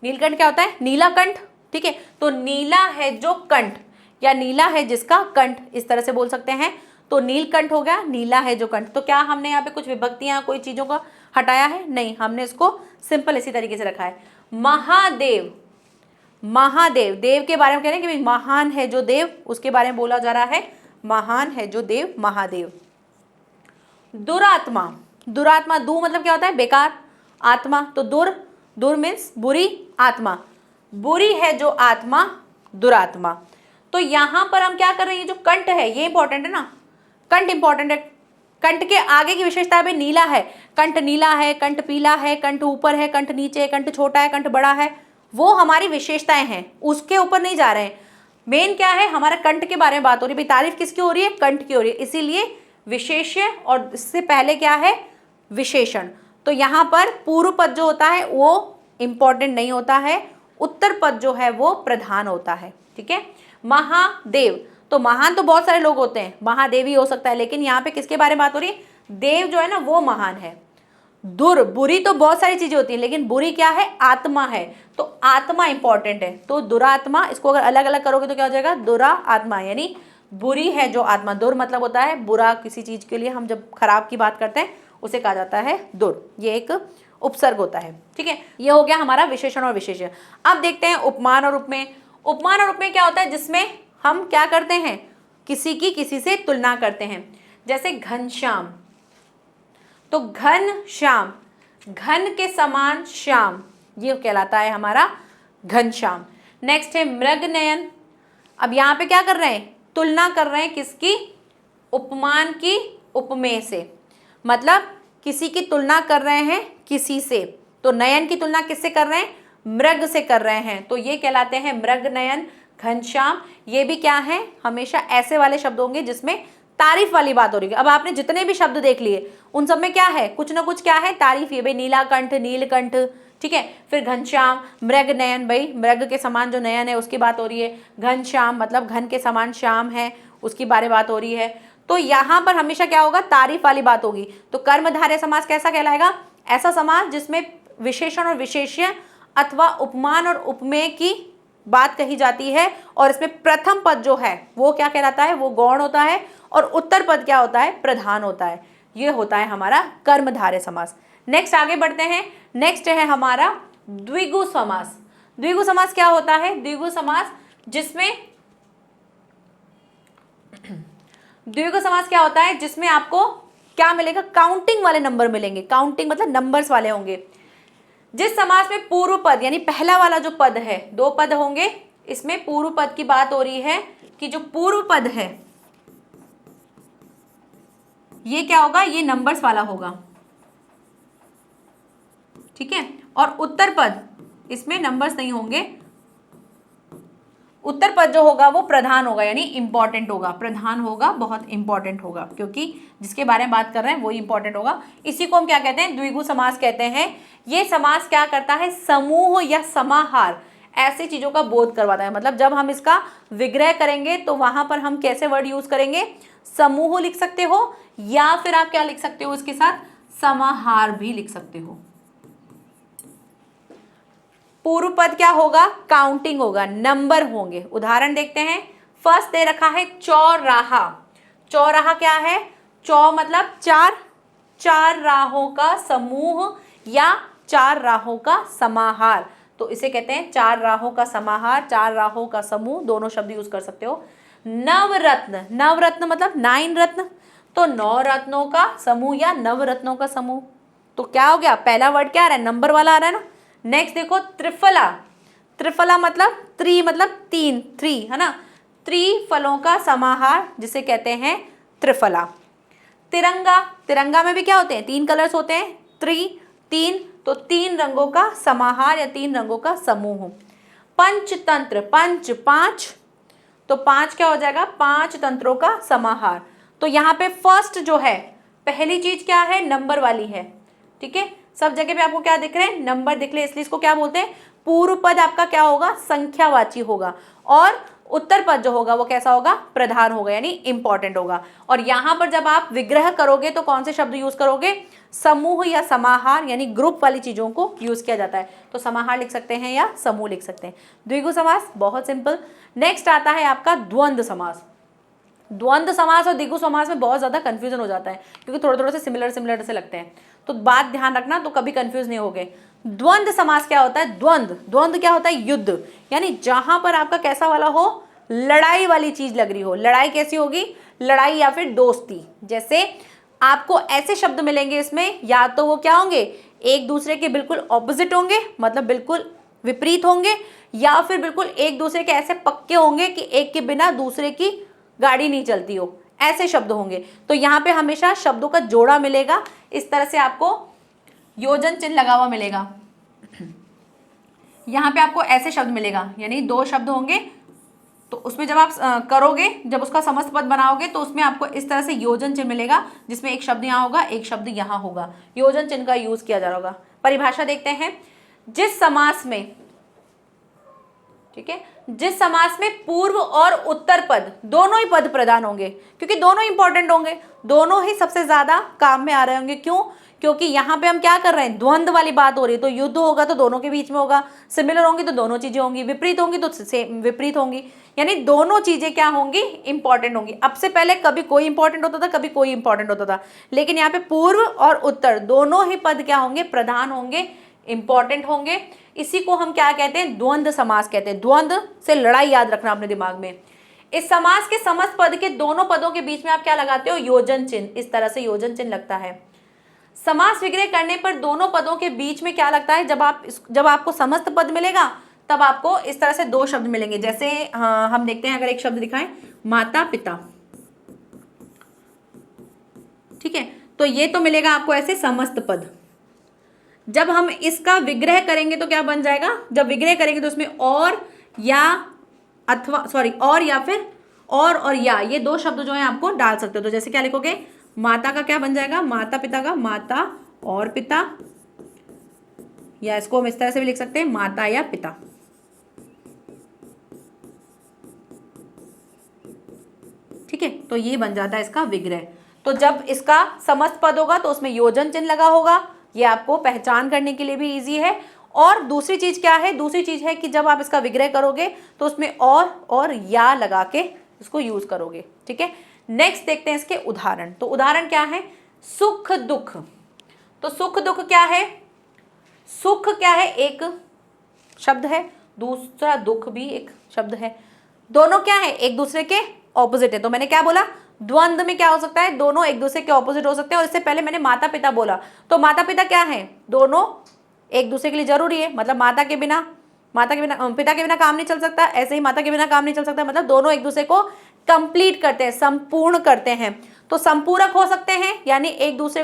नीलकंठ क्या होता है? नीला कंठ। ठीक है, तो नीला है जो कंठ या नीला है जिसका कंठ, इस तरह से बोल सकते हैं। तो नीलकंठ हो गया, नीला है जो कंठ। तो क्या हमने यहाँ पे कुछ विभक्तियां कोई चीजों का हटाया है? नहीं, हमने इसको सिंपल इसी तरीके से रखा है। महादेव, महादेव, देव के बारे में कह रहे हैं कि महान है जो देव, उसके बारे में बोला जा रहा है, महान है जो देव, महादेव। दुरात्मा, दुरात्मा, दु मतलब क्या होता है? बेकार, आत्मा, तो दुर, दुर मीन्स बुरी आत्मा, बुरी है जो आत्मा, दुरात्मा। तो यहां पर हम क्या कर रहे हैं, जो कंठ है ये इंपॉर्टेंट है ना, कंठ इंपॉर्टेंट है। कंठ के आगे की विशेषता है नीला है, कंठ नीला है, कंठ पीला है, कंठ ऊपर है, कंठ नीचे है, कंठ छोटा है, कंठ बड़ा है, वो हमारी विशेषताएं हैं, उसके ऊपर नहीं जा रहे हैं। मेन क्या है, हमारा कंठ के बारे में बात हो रही है। भाई तारीफ किसकी हो रही है? कंठ की हो रही है, इसीलिए विशेष्य और इससे पहले क्या है? विशेषण। तो यहाँ पर पूर्व पद जो होता है वो इंपॉर्टेंट नहीं होता है, उत्तर पद जो है वो प्रधान होता है। ठीक है, महादेव, तो महान तो बहुत सारे लोग होते हैं, महादेवी हो सकता है, लेकिन यहाँ पे किसके बारे में बात हो रही है? देव जो है ना वो महान है। दुर, बुरी तो बहुत सारी चीजें होती हैं, लेकिन बुरी क्या है? आत्मा है, तो आत्मा इंपॉर्टेंट है। तो दुरात्मा, इसको अगर अलग अलग करोगे तो क्या हो जाएगा? दुरा आत्मा, यानी बुरी है जो आत्मा। दुर मतलब होता है बुरा, किसी चीज के लिए हम जब खराब की बात करते हैं उसे कहा जाता है दुर, ये एक उपसर्ग होता है। ठीक है, ये हो गया हमारा विशेषण और विशेष्य। अब देखते हैं उपमान और उपमेय। उपमान और उपमेय क्या होता है? जिसमें हम क्या करते हैं? किसी की किसी से तुलना करते हैं। जैसे घनश्याम, तो घन श्याम, घन के समान श्याम, ये कहलाता है हमारा घनश्याम। नेक्स्ट है मृगनयन। अब यहाँ पे क्या कर रहे हैं? तुलना कर रहे हैं किसकी? उपमान की उपमेय से, मतलब किसी की तुलना कर रहे हैं किसी से। तो नयन की तुलना किससे कर रहे हैं? मृग से कर रहे हैं, तो ये कहलाते हैं मृगनयन, घनश्याम। ये भी क्या है? हमेशा ऐसे वाले शब्द होंगे जिसमें तारीफ वाली बात हो रही है। अब आपने जितने भी शब्द देख लिए उन सब में क्या है? कुछ ना कुछ क्या है? तारीफ। ये भाई नीलाकंठ, नीलकंठ, ठीक है, फिर घनश्याम, मृगनयन, भाई मृग के समान जो नयन है उसकी बात हो रही है। घनश्याम मतलब घन के समान श्याम है, उसकी बारे बात हो रही है। तो यहाँ पर हमेशा क्या होगा? तारीफ वाली बात होगी। तो कर्मधारय समास कैसा कहलाएगा? ऐसा समास जिसमें विशेषण और विशेष्य अथवा उपमान और उपमेय की बात कही जाती है, और इसमें प्रथम पद जो है वो क्या कहलाता है? वो गौण होता है, और उत्तर पद क्या होता है? प्रधान होता है। ये होता है हमारा कर्मधारय समास। नेक्स्ट आगे बढ़ते हैं। नेक्स्ट है हमारा द्विगु समास। द्विगु समास क्या होता है? द्विगु समास जिसमें द्विगु समास क्या होता है? जिसमें आपको क्या मिलेगा? काउंटिंग वाले नंबर मिलेंगे। काउंटिंग मतलब नंबर्स वाले होंगे। जिस समास में पूर्व पद यानी पहला वाला जो पद है, दो पद होंगे, इसमें पूर्व पद की बात हो रही है कि जो पूर्व पद है ये क्या होगा? ये नंबर्स वाला होगा। ठीक है, और उत्तर पद इसमें नंबर्स नहीं होंगे। उत्तर पद जो होगा वो प्रधान होगा, यानी इंपॉर्टेंट होगा। प्रधान होगा, बहुत इंपॉर्टेंट होगा, क्योंकि जिसके बारे में बात कर रहे हैं वो इंपॉर्टेंट होगा। इसी को हम क्या कहते हैं? द्विगु समास कहते हैं। ये समास क्या करता है? समूह या समाहार ऐसी चीजों का बोध करवाता है। मतलब जब हम इसका विग्रह करेंगे तो वहां पर हम कैसे वर्ड यूज करेंगे? समूह लिख सकते हो, या फिर आप क्या लिख सकते हो इसके साथ? समाहार भी लिख सकते हो। पूर्व पद क्या होगा? काउंटिंग होगा, नंबर होंगे। उदाहरण देखते हैं। फर्स्ट दे रखा है चौराहा। चौराहा क्या है? चौ मतलब चार, चार राहों का समूह या चार राहों का समाहार, तो इसे कहते हैं चार राहों का समाहार, चार राहों का समूह, दोनों शब्द यूज कर सकते हो। नवरत्न, नवरत्न मतलब 9 रत्न, तो 9 रत्नों का समूह या नवरत्नों का समूह। तो क्या हो गया, पहला वर्ड क्या आ रहा है, नंबर वाला आ रहा है ना। नेक्स्ट देखो त्रिफला, त्रिफला मतलब मतलब तीन, थ्री है ना, त्रिफलों का समाहार जिसे कहते हैं त्रिफला। तिरंगा, तिरंगा में भी क्या होते हैं, 3 कलर्स होते हैं, तीन, तो 3 रंगों का समाहार या 3 रंगों का समूह। पंचतंत्र, पंच 5, तो 5 क्या हो जाएगा, 5 तंत्रों का समाहार। तो यहाँ पे फर्स्ट जो है, पहली चीज क्या है, नंबर वाली है। ठीक है, सब जगह पे आपको क्या दिख रहे हैं, नंबर दिख रहे हैं, इसलिए इसको क्या बोलते हैं, पूर्व पद आपका क्या होगा, संख्यावाची होगा, और उत्तर पद जो होगा वो कैसा होगा, प्रधान होगा, यानी इंपॉर्टेंट होगा। और यहां पर जब आप विग्रह करोगे तो कौन से शब्द यूज करोगे, समूह या समाहार, यानी ग्रुप वाली चीजों को यूज किया जाता है। तो समाहार लिख सकते हैं या समूह लिख सकते हैं। द्विगु समास बहुत सिंपल। नेक्स्ट आता है आपका द्वंद्व समास। द्वंद्व समास और द्विगु समास में बहुत ज्यादा कंफ्यूजन हो जाता है, क्योंकि थोड़े थोड़े से सिमिलर से लगते हैं, तो बात ध्यान रखना, तो कभी कंफ्यूज नहीं होगे। द्वंद्व समास क्या होता है, द्वंद्व क्या होता है, युद्ध, यानी जहां पर आपका कैसा वाला हो, लड़ाई वाली चीज लग रही हो। लड़ाई कैसी होगी, लड़ाई या फिर दोस्ती। जैसे आपको ऐसे शब्द मिलेंगे इसमें, या तो वो क्या होंगे, एक दूसरे के बिल्कुल ऑपोजिट होंगे, मतलब बिल्कुल विपरीत होंगे, या फिर बिल्कुल एक दूसरे के ऐसे पक्के होंगे कि एक के बिना दूसरे की गाड़ी नहीं चलती हो, ऐसे शब्द होंगे। तो यहाँ पे हमेशा शब्दों का जोड़ा मिलेगा, इस तरह से आपको योजन चिन्ह लगा हुआ मिलेगा। यहाँ पे आपको ऐसे शब्द मिलेगा, यानी 2 शब्द होंगे, तो उसमें जब आप करोगे, जब उसका समस्त पद बनाओगे, तो उसमें आपको इस तरह से योजन चिन्ह मिलेगा, जिसमें एक शब्द यहाँ होगा, एक शब्द यहाँ होगा। योजन चिन्ह का यूज किया जा रहा होगा। परिभाषा देखते हैं, जिस समास में, ठीक है, जिस समास में पूर्व और उत्तर पद दोनों ही पद प्रधान होंगे, क्योंकि दोनों इंपॉर्टेंट होंगे, दोनों ही सबसे ज्यादा काम में आ रहे होंगे। क्यों, क्योंकि यहाँ पे हम क्या कर रहे हैं, द्वंद्व वाली बात हो रही है, तो युद्ध होगा तो दोनों के बीच में होगा, सिमिलर होंगी तो दोनों चीजें होंगी, विपरीत होंगी तो सेम विपरीत होंगी, यानी दोनों चीजें क्या होंगी, इंपॉर्टेंट होंगी। अब से पहले कभी कोई इंपॉर्टेंट होता था, कभी कोई इंपॉर्टेंट होता था, लेकिन यहाँ पे पूर्व और उत्तर दोनों ही पद क्या होंगे, प्रधान होंगे, इंपॉर्टेंट होंगे। इसी को हम क्या कहते हैं, द्वंद्व समास कहते हैं। द्वंद्व से लड़ाई याद रखना अपने दिमाग में। इस समास के समस्त पद के दोनों पदों के बीच में आप क्या लगाते हो, योजन चिन्ह। इस तरह से योजन चिन्ह लगता है। समास विग्रह करने पर दोनों पदों के बीच में क्या लगता है, जब आपको समस्त पद मिलेगा तब आपको इस तरह से 2 शब्द मिलेंगे। जैसे हम देखते हैं, अगर एक शब्द दिखाएं, माता पिता, ठीक है, तो ये तो मिलेगा आपको ऐसे समस्त पद। जब हम इसका विग्रह करेंगे तो क्या बन जाएगा, जब विग्रह करेंगे तो उसमें और या अथवा और या फिर और या, ये 2 शब्द जो है आपको डाल सकते हो। तो जैसे क्या लिखोगे, माता का क्या बन जाएगा, माता पिता का माता और पिता, या इसको हम इस तरह से भी लिख सकते हैं, माता या पिता। ठीक है, तो ये बन जाता है इसका विग्रह। तो जब इसका समस्त पद होगा तो उसमें योजन चिन्ह लगा होगा, ये आपको पहचान करने के लिए भी इजी है। और दूसरी चीज क्या है, दूसरी चीज है कि जब आप इसका विग्रह करोगे तो उसमें और या लगा के इसको यूज करोगे। ठीक है, नेक्स्ट देखते हैं इसके उदाहरण। तो उदाहरण क्या है, सुख दुख। तो सुख दुख क्या है, सुख क्या है, एक शब्द है, दूसरा दुख भी एक शब्द है, दोनों क्या है, एक दूसरे के ऑपोजिट है। तो मैंने क्या बोला, द्वंद्व में क्या हो सकता है, दोनों एक दूसरे के ऑपोजिट हो सकते हैं। और इससे पहले मैंने माता पिता बोला, तो माता पिता क्या है, दोनों एक दूसरे के लिए जरूरी है, मतलब पिता के बिना काम नहीं चल सकता, ऐसे ही माता के बिना काम नहीं चल सकता, मतलब दोनों एक दूसरे को कंप्लीट करते हैं, संपूर्ण करते हैं। तो संपूरक हो सकते हैं, यानी एक दूसरे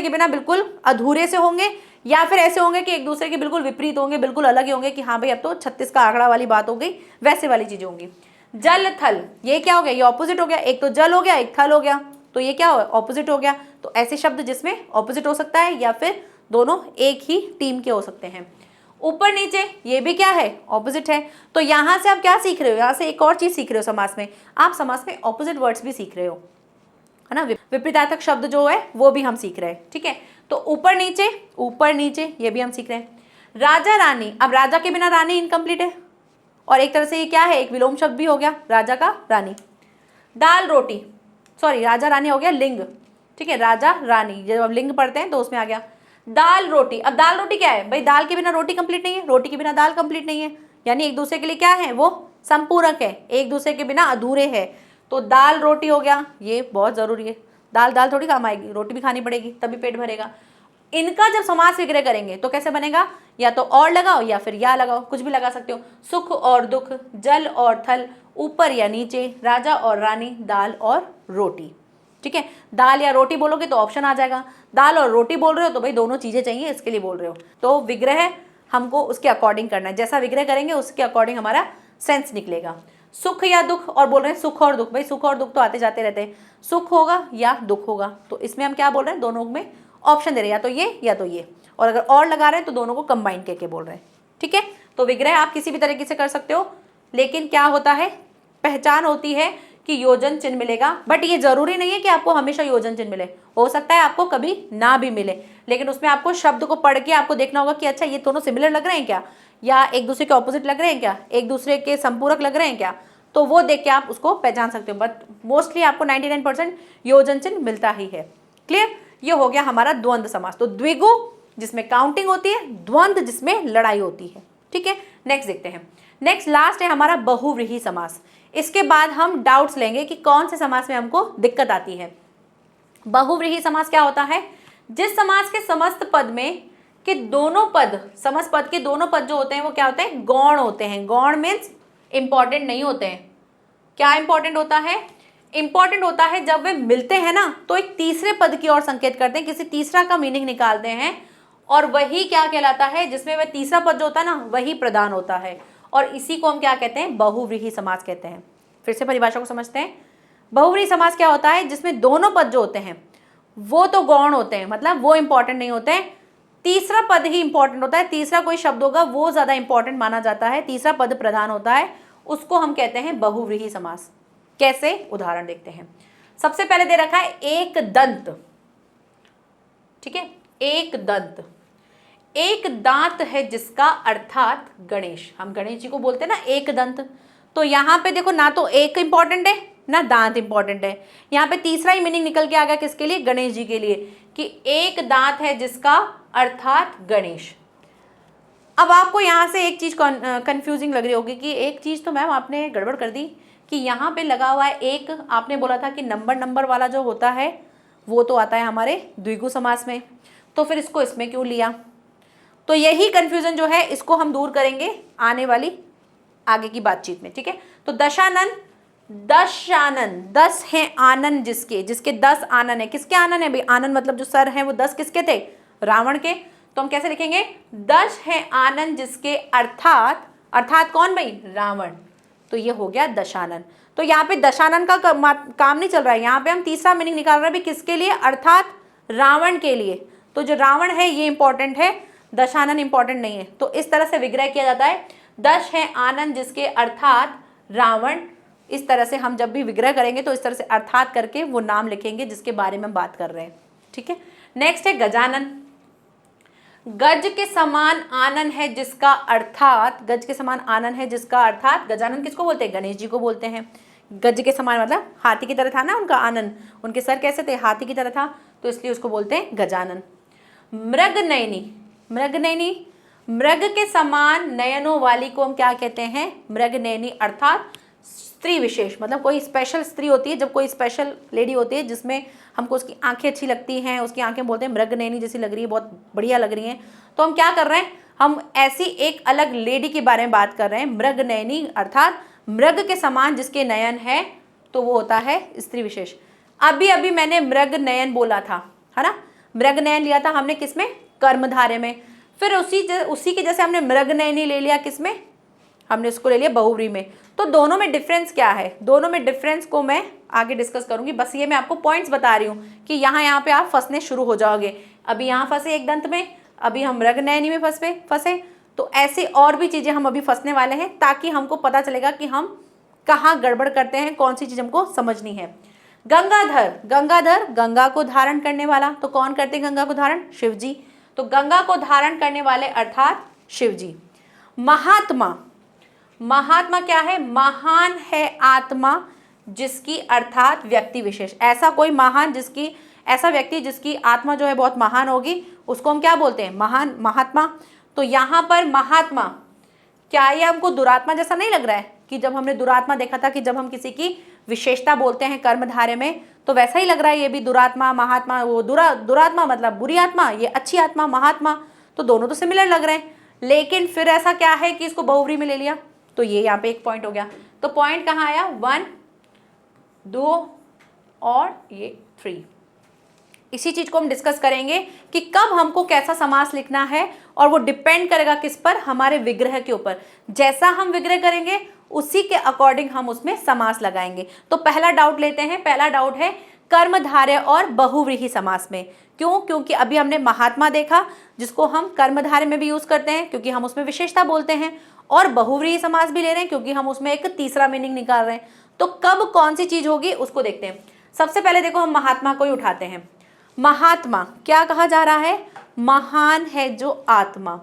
के बिना बिल्कुल अधूरे से होंगे, या फिर ऐसे होंगे कि एक दूसरे के बिल्कुल विपरीत होंगे, बिल्कुल अलग ही होंगे कि हाँ भाई अब तो 36 का आंकड़ा वाली बात हो गई, वैसे वाली चीजें होंगी। जल थल, ये क्या हो गया, ये ऑपोजिट हो गया, एक तो जल हो गया, एक थल हो गया, तो ये क्या हो, ऑपोजिट हो गया। तो ऐसे शब्द जिसमें ऑपोजिट हो सकता है या फिर दोनों एक ही टीम के हो सकते हैं। ऊपर नीचे, ये भी क्या है, ऑपोजिट है। तो यहां से आप क्या सीख रहे हो, यहां से एक और चीज सीख रहे हो, समास में आप समास में ऑपोजिट वर्ड्स भी सीख रहे हो, है ना, विपरीतार्थक शब्द जो है वो भी हम सीख रहे हैं। ठीक है, तो ऊपर नीचे ये भी हम सीख रहे हैं। राजा रानी, अब राजा के बिना रानी इनकम्प्लीट है, और एक तरह से ये क्या है, एक विलोम शब्द भी हो गया, राजा का रानी। दाल रोटी, राजा रानी हो गया लिंग, ठीक है, राजा रानी जब अब लिंग पढ़ते हैं तो उसमें आ गया। दाल रोटी, अब दाल रोटी क्या है भाई, दाल के बिना रोटी कंप्लीट नहीं है, रोटी के बिना दाल कंप्लीट नहीं है, यानी एक दूसरे के लिए क्या है, वो संपूरक है, एक दूसरे के बिना अधूरे है। तो दाल रोटी हो गया, ये बहुत ज़रूरी है, दाल दाल थोड़ी काम आएगी, रोटी भी खानी पड़ेगी तभी पेट भरेगा। इनका जब समास विग्रह करेंगे तो कैसे बनेगा, या तो और लगाओ या फिर या लगाओ, कुछ भी लगा सकते हो। सुख और दुख, जल और थल, ऊपर या नीचे, राजा और रानी, दाल और रोटी। ठीक है, दाल या रोटी बोलोगे तो ऑप्शन आ जाएगा, दाल और रोटी बोल रहे हो तो भाई दोनों चीज़ें चाहिए, इसके लिए बोल रहे हो। तो विग्रह हमको उसके अकॉर्डिंग करना है, जैसा विग्रह करेंगे उसके अकॉर्डिंग हमारा सेंस निकलेगा। सुख या दुख, और बोल रहे हैं सुख और दुख, भाई सुख और दुख तो आते जाते रहते हैं, सुख होगा या दुख होगा, तो इसमें हम क्या बोल रहे हैं, दोनों में ऑप्शन दे रहे हैं, या तो ये या तो ये, और अगर और लगा रहे हैं तो दोनों को कंबाइन करके बोल रहे हैं। ठीक है, तो विग्रह आप किसी भी तरीके से कर सकते हो, लेकिन क्या होता है, पहचान होती है कि योजन चिन्ह मिलेगा, बट ये जरूरी नहीं है कि आपको हमेशा योजन चिन्ह मिले, हो सकता है आपको कभी ना भी मिले, लेकिन उसमें आपको शब्द को पढ़ के आपको देखना होगा कि अच्छा ये दोनों सिमिलर लग रहे हैं क्या, या एक दूसरे के ऑपोजिट लग रहे हैं क्या, एक दूसरे के संपूरक लग रहे हैं क्या, तो वो देख के आप उसको पहचान सकते हो। बट मोस्टली आपको 99% योजन चिन्ह मिलता ही है। क्लियर, ये हो गया हमारा द्वंद्व समास। तो द्विगु जिसमें काउंटिंग होती है, द्वंद्व जिसमें लड़ाई होती है। ठीक है, नेक्स्ट देखते हैं। नेक्स्ट लास्ट है हमारा बहुव्रीहि समास। इसके बाद हम डाउट्स लेंगे कि कौन से समास में हमको दिक्कत आती है। बहुव्रीहि समास क्या होता है, जिस समास के समस्त पद में के दोनों पद, समस्त पद के दोनों पद जो होते हैं वो क्या होते हैं, गौण होते हैं। गौण मीन्स इंपॉर्टेंट नहीं होते हैं। क्या इंपॉर्टेंट होता है, इंपॉर्टेंट होता है जब वे मिलते हैं ना तो एक तीसरे पद की ओर संकेत करते हैं, किसी तीसरा का मीनिंग निकालते हैं, और वही क्या कहलाता है, जिसमें वह तीसरा पद जो होता है ना वही प्रधान होता है, और इसी को हम क्या कहते हैं, बहुव्रीहि समास कहते हैं। फिर से परिभाषा को समझते हैं। बहुव्रीहि समास क्या होता है, जिसमें दोनों पद जो होते हैं वो तो गौण होते हैं, मतलब वो इंपॉर्टेंट नहीं होते हैं, तीसरा पद ही इंपॉर्टेंट होता है, तीसरा कोई शब्द होगा वो ज्यादा इंपॉर्टेंट माना जाता है, तीसरा पद प्रधान होता है, उसको हम कहते हैं बहुव्रीहि समास। कैसे, उदाहरण देखते हैं। सबसे पहले दे रखा है एक दंत। ठीक है, एक दंत, एक दांत है जिसका, अर्थात गणेश। हम गणेश जी को बोलते हैं ना एक दंत, तो यहाँ पे देखो ना तो एक इंपॉर्टेंट है ना दांत इंपॉर्टेंट है, यहाँ पे तीसरा ही मीनिंग निकल के आ गया, किसके लिए, गणेश जी के लिए, कि एक दांत है जिसका, अर्थात गणेश। अब आपको यहाँ से एक चीज कंफ्यूजिंग लग रही होगी कि एक चीज तो मैम आपने गड़बड़ कर दी, कि यहाँ पे लगा हुआ है एक, आपने बोला था कि नंबर वाला जो होता है वो तो आता है हमारे द्विगु समास में, तो फिर इसको इसमें क्यों लिया। तो यही कंफ्यूजन जो है इसको हम दूर करेंगे आने वाली आगे की बातचीत में। ठीक है, तो दशानन, दशानन, 10 हैं आनन जिसके, जिसके 10 आनन है। किसके आनन है भाई, आनन मतलब जो सर हैं वो 10 किसके थे, रावण के। तो हम कैसे लिखेंगे, 10 हैं आनन जिसके, अर्थात, अर्थात कौन भाई, रावण। तो ये हो गया दशानन। तो यहाँ पे दशानन का काम नहीं चल रहा है, यहाँ पे हम तीसरा मीनिंग निकाल रहे हैं भी किसके लिए, अर्थात रावण के लिए। तो जो रावण है ये इंपॉर्टेंट है, दशानन इंपॉर्टेंट नहीं है। तो इस तरह से विग्रह किया जाता है, 10 हैं आनन जिसके, अर्थात रावण। इस तरह से हम जब भी विग्रह करेंगे तो इस तरह से अर्थात करके वो नाम लिखेंगे जिसके बारे में हम बात कर रहे हैं। ठीक है, नेक्स्ट है गजानन। गज के समान आनन है जिसका, अर्थात, गज के समान आनन है जिसका, अर्थात गजानन किसको बोलते हैं, गणेश जी को बोलते हैं। गज के समान मतलब हाथी की तरह था ना उनका आनन, उनके सर कैसे थे, हाथी की तरह था, तो इसलिए उसको बोलते हैं गजानन। मृगनयनी, मृगनयनी, मृग के समान नयनों वाली को हम क्या कहते हैं, मृगनयनी, अर्थात स्त्री विशेष, मतलब कोई स्पेशल स्त्री होती है, जब कोई स्पेशल लेडी होती है जिसमें हमको उसकी आंखें अच्छी लगती हैं, उसकी आंखें बोलते हैं मृगनयनी जैसी लग रही है, बहुत बढ़िया लग रही हैं, तो हम क्या कर रहे हैं, हम ऐसी एक अलग लेडी के बारे में बात कर रहे हैं, मृगनयनी, अर्थात मृग के समान जिसके नयन है, तो वो होता है स्त्री विशेष। अभी अभी मैंने मृगनयन बोला था, है ना, मृगनयन लिया था हमने किसमें, कर्मधारय में, फिर उसी के जैसे हमने मृगनयनी ले लिया किसमें, हमने उसको ले लिया बहुव्रीहि में। तो दोनों में डिफरेंस क्या है, दोनों में डिफरेंस को मैं आगे डिस्कस करूंगी, बस ये मैं आपको पॉइंट्स बता रही हूँ कि यहाँ पे आप फंसने शुरू हो जाओगे। अभी यहाँ फंसे एक दंत में, अभी हम मृगनयनी में फंसे, तो ऐसे और भी चीज़ें हम अभी फंसने वाले हैं, ताकि हमको पता चलेगा कि हम कहाँ गड़बड़ करते हैं, कौन सी चीज़ हमको समझनी है। गंगाधर, गंगाधर गंगा को धारण करने वाला, तो कौन करते हैं गंगा को धारण, शिव जी, तो गंगा को धारण करने वाले अर्थात शिव जी। महात्मा, महात्मा क्या है, महान है आत्मा जिसकी, अर्थात व्यक्ति विशेष, ऐसा कोई महान जिसकी, ऐसा व्यक्ति जिसकी आत्मा जो है बहुत महान होगी, उसको हम क्या बोलते हैं, महान, महात्मा। तो यहाँ पर महात्मा, क्या ये हमको दुरात्मा जैसा नहीं लग रहा है, कि जब हमने दुरात्मा देखा था कि जब हम किसी की विशेषता बोलते हैं कर्मधारय में, तो वैसा ही लग रहा है ये भी दुरात्मा महात्मा, वो दुरात्मा मतलब बुरी आत्मा, ये अच्छी आत्मा महात्मा, तो दोनों तो सिमिलर लग रहे हैं। लेकिन फिर ऐसा क्या है कि इसको बहुव्रीहि में ले लिया, तो ये यहाँ पे एक पॉइंट हो गया। तो पॉइंट कहाँ आया, 1 2 और ये 3। इसी चीज को हम डिस्कस करेंगे कि कब हमको कैसा समास लिखना है, और वो डिपेंड करेगा किस पर, हमारे विग्रह के ऊपर। जैसा हम विग्रह करेंगे उसी के अकॉर्डिंग हम उसमें समास लगाएंगे। तो पहला डाउट लेते हैं। पहला डाउट है कर्मधारय और बहुव्रीहि समास में। क्यों? क्योंकि अभी हमने महात्मा देखा जिसको हम कर्मधारय में भी यूज करते हैं क्योंकि हम उसमें विशेषता बोलते हैं, और बहुव्रीहि समास भी ले रहे हैं क्योंकि हम उसमें एक तीसरा मीनिंग निकाल रहे हैं। तो कब कौन सी चीज होगी उसको देखते हैं। सबसे पहले देखो हम महात्मा को ही उठाते हैं। महात्मा क्या कहा जा रहा है, महान है जो आत्मा।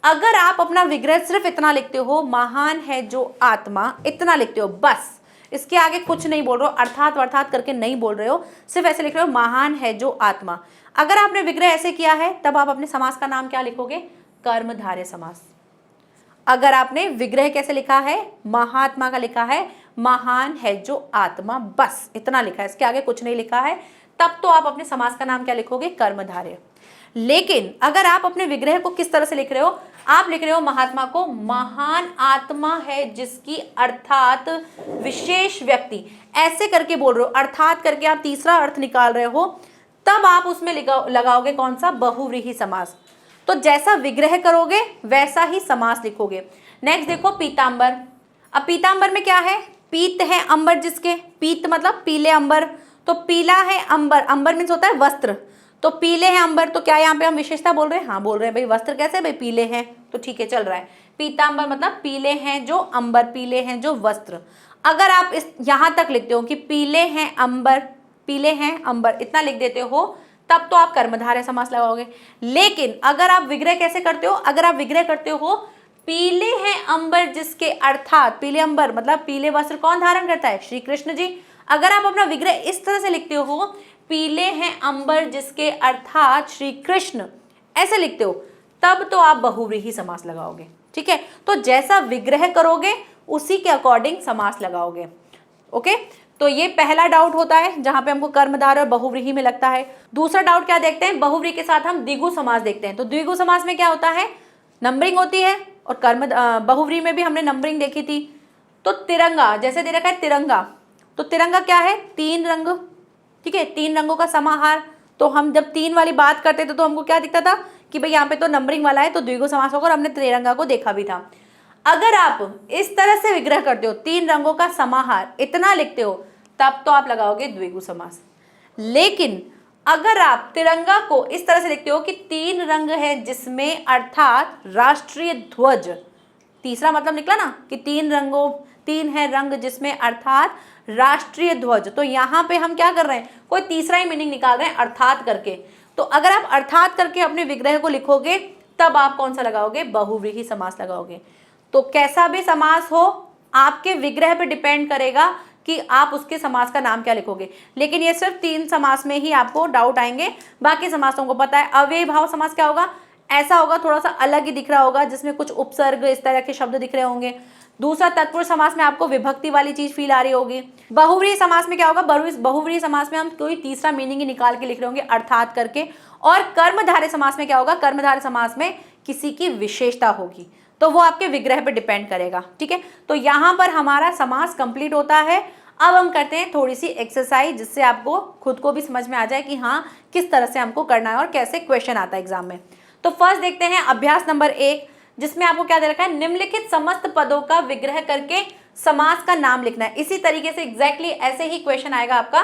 अगर आप अपना विग्रह सिर्फ इतना लिखते हो, महान है जो आत्मा, इतना लिखते हो बस, इसके आगे कुछ नहीं बोल रहे हो, अर्थात अर्थात करके नहीं बोल रहे हो, सिर्फ ऐसे लिख रहे हो महान है जो आत्मा। अगर आपने विग्रह ऐसे किया है तब आप अपने समास का नाम क्या लिखोगे, कर्मधारय समास। अगर आपने विग्रह कैसे लिखा है, महात्मा का लिखा है महान है जो आत्मा, बस इतना लिखा है, इसके आगे कुछ नहीं लिखा है, तब तो आप अपने समास का नाम क्या लिखोगे, कर्मधारय। लेकिन अगर आप अपने विग्रह को किस तरह से लिख रहे हो, आप लिख रहे हो महात्मा को महान आत्मा है जिसकी, अर्थात विशेष व्यक्ति, ऐसे करके बोल रहे हो, अर्थात करके आप तीसरा अर्थ निकाल रहे हो, तब आप उसमें लगाओगे कौन सा, बहुव्रीहि समास। तो जैसा विग्रह करोगे वैसा ही समास लिखोगे। नेक्स्ट देखो पीतांबर। अब पीतांबर में क्या है, पीत है अंबर जिसके, पीत मतलब पीले अंबर, तो पीला है अंबर, अंबर मीन्स होता है वस्त्र, तो पीले हैं अंबर, तो क्या यहाँ पे हम विशेषता बोल रहे हैं, हाँ बोल रहे हैं भाई, वस्त्र कैसे भाई, पीले हैं, तो ठीक है चल रहा है। पीतांबर मतलब पीले हैं जो अंबर, पीले हैं जो वस्त्र। अगर आप इस यहाँ तक लिखते हो कि पीले हैं अंबर, पीले हैं अंबर, इतना लिख देते हो, तब तो आप कर्मधारय समास लगाओगे। लेकिन अगर आप विग्रह कैसे करते हो, अगर आप विग्रह करते हो पीले हैं अंबर जिसके, अर्थात पीले अंबर मतलब पीले वस्त्र कौन धारण करता है, श्री कृष्ण जी। अगर आप अपना विग्रह इस तरह से लिखते हो, पीले हैं अंबर जिसके अर्थात श्री कृष्ण, ऐसे लिखते हो, तब तो आप बहुव्रीहि समास लगाओगे। ठीक है, तो जैसा विग्रह करोगे उसी के अकॉर्डिंग समास लगाओगे। ओके, तो ये पहला डाउट होता है जहां पे हमको कर्मधारय और बहुव्रीहि में लगता है। दूसरा डाउट क्या देखते हैं, बहुव्रीहि के साथ हम द्विगु समास देखते हैं। तो द्विगु समास में क्या होता है, नंबरिंग होती है, और बहुव्रीहि में भी हमने नंबरिंग देखी थी। तो तिरंगा जैसे दे रखा है तिरंगा, तो तिरंगा क्या है, 3 रंग, ठीक है, 3 रंगों का समाहार। तो हम जब 3 वाली बात करते थे तो हमको क्या दिखता था कि भाई यहाँ पे तो नंबरिंग वाला है तो द्विगु समास होगा, और हमने तिरंगा को देखा भी था। अगर आप इस तरह से विग्रह करते हो, 3 रंगों का समाहार इतना लिखते हो, तब तो आप लगाओगे द्विगु समास। लेकिन अगर आप तिरंगा को इस तरह से लिखते हो कि 3 रंग है जिसमें, अर्थात राष्ट्रीय ध्वज, तीसरा मतलब निकला ना कि 3 है रंग जिसमें, अर्थात राष्ट्रीय ध्वज, तो यहाँ पे हम क्या कर रहे हैं, कोई तीसरा ही मीनिंग निकाल रहे हैं अर्थात करके। तो अगर आप अर्थात करके अपने विग्रह को लिखोगे तब आप कौन सा लगाओगे, बहुव्रीहि समास लगाओगे। तो कैसा भी समास हो आपके विग्रह पे डिपेंड करेगा कि आप उसके समास का नाम क्या लिखोगे। लेकिन ये सिर्फ 3 समास में ही आपको डाउट आएंगे, बाकी समासों को पता है। अव्ययी भाव समास क्या होगा, ऐसा होगा, थोड़ा सा अलग ही दिख रहा होगा, जिसमें कुछ उपसर्ग इस तरह के शब्द दिख रहे होंगे। दूसरा तत्पुरुष समास में आपको विभक्ति वाली चीज फील आ रही होगी। बहुव्रीहि समास में क्या होगा, बहुव्रीहि समास में हम कोई तीसरा मीनिंग ही निकाल के लिख रहे होंगे अर्थात करके। और कर्मधारय समास में क्या होगा, कर्मधारय समास में किसी की विशेषता होगी, तो वो आपके विग्रह पे डिपेंड करेगा। ठीक है, तो यहाँ पर हमारा समास कंप्लीट होता है। अब हम करते हैं थोड़ी सी एक्सरसाइज, जिससे आपको खुद को भी समझ में आ जाए कि हाँ किस तरह से हमको करना है और कैसे क्वेश्चन आता है एग्जाम में। तो फर्स्ट देखते हैं अभ्यास नंबर 1, जिसमें आपको क्या दे रखा है, निम्नलिखित समस्त पदों का विग्रह करके समास का नाम लिखना है। इसी तरीके से एग्जैक्टली ऐसे ही क्वेश्चन आएगा आपका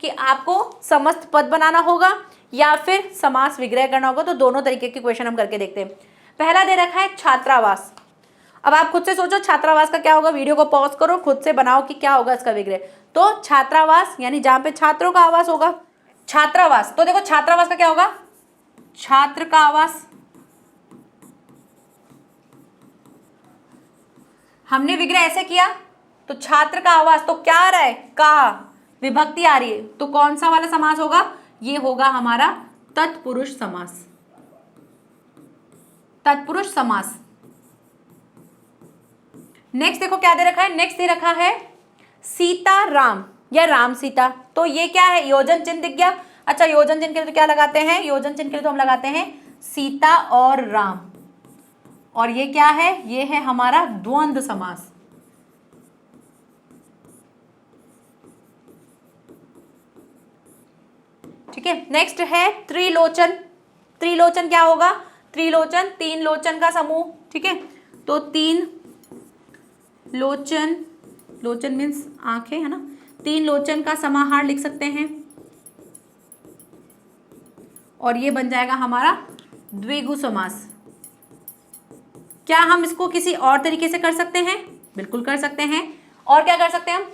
कि आपको समस्त पद बनाना होगा या फिर समास विग्रह करना होगा। तो दोनों तरीके के क्वेश्चन हम करके देखते हैं। पहला दे रखा है छात्रावास। अब आप खुद से सोचो छात्रावास का क्या होगा, वीडियो को पॉज करो, खुद से बनाओ कि क्या होगा इसका विग्रह। तो छात्रावास यानी जहां पे छात्रों का आवास होगा, छात्रावास। तो देखो छात्रावास का क्या होगा, छात्र का आवास। हमने विग्रह ऐसे किया तो छात्र का आवास, तो क्या आ रहा है, का, विभक्ति आ रही है, तो कौन सा वाला समास होगा, ये होगा हमारा तत्पुरुष समास। तत्पुरुष समास। नेक्स्ट देखो क्या दे रखा है, नेक्स्ट दे रखा है सीता राम या राम सीता। तो ये क्या है, योजन चिन्ह दिख गया। अच्छा, योजन चिन्ह के लिए तो क्या लगाते हैं, योजन चिन्ह के लिए तो हम लगाते हैं सीता और राम। और ये क्या है, ये है हमारा द्वंद्व समास। ठीक है, नेक्स्ट है त्रिलोचन। त्रिलोचन क्या होगा, त्रिलोचन तीन लोचन का समूह। ठीक है, तो तीन लोचन, लोचन मीन्स आंखें है ना, तीन लोचन का समाहार लिख सकते हैं और ये बन जाएगा हमारा द्विगु समास। क्या हम इसको किसी और तरीके से कर सकते हैं, बिल्कुल कर सकते हैं। और क्या कर सकते हैं हम,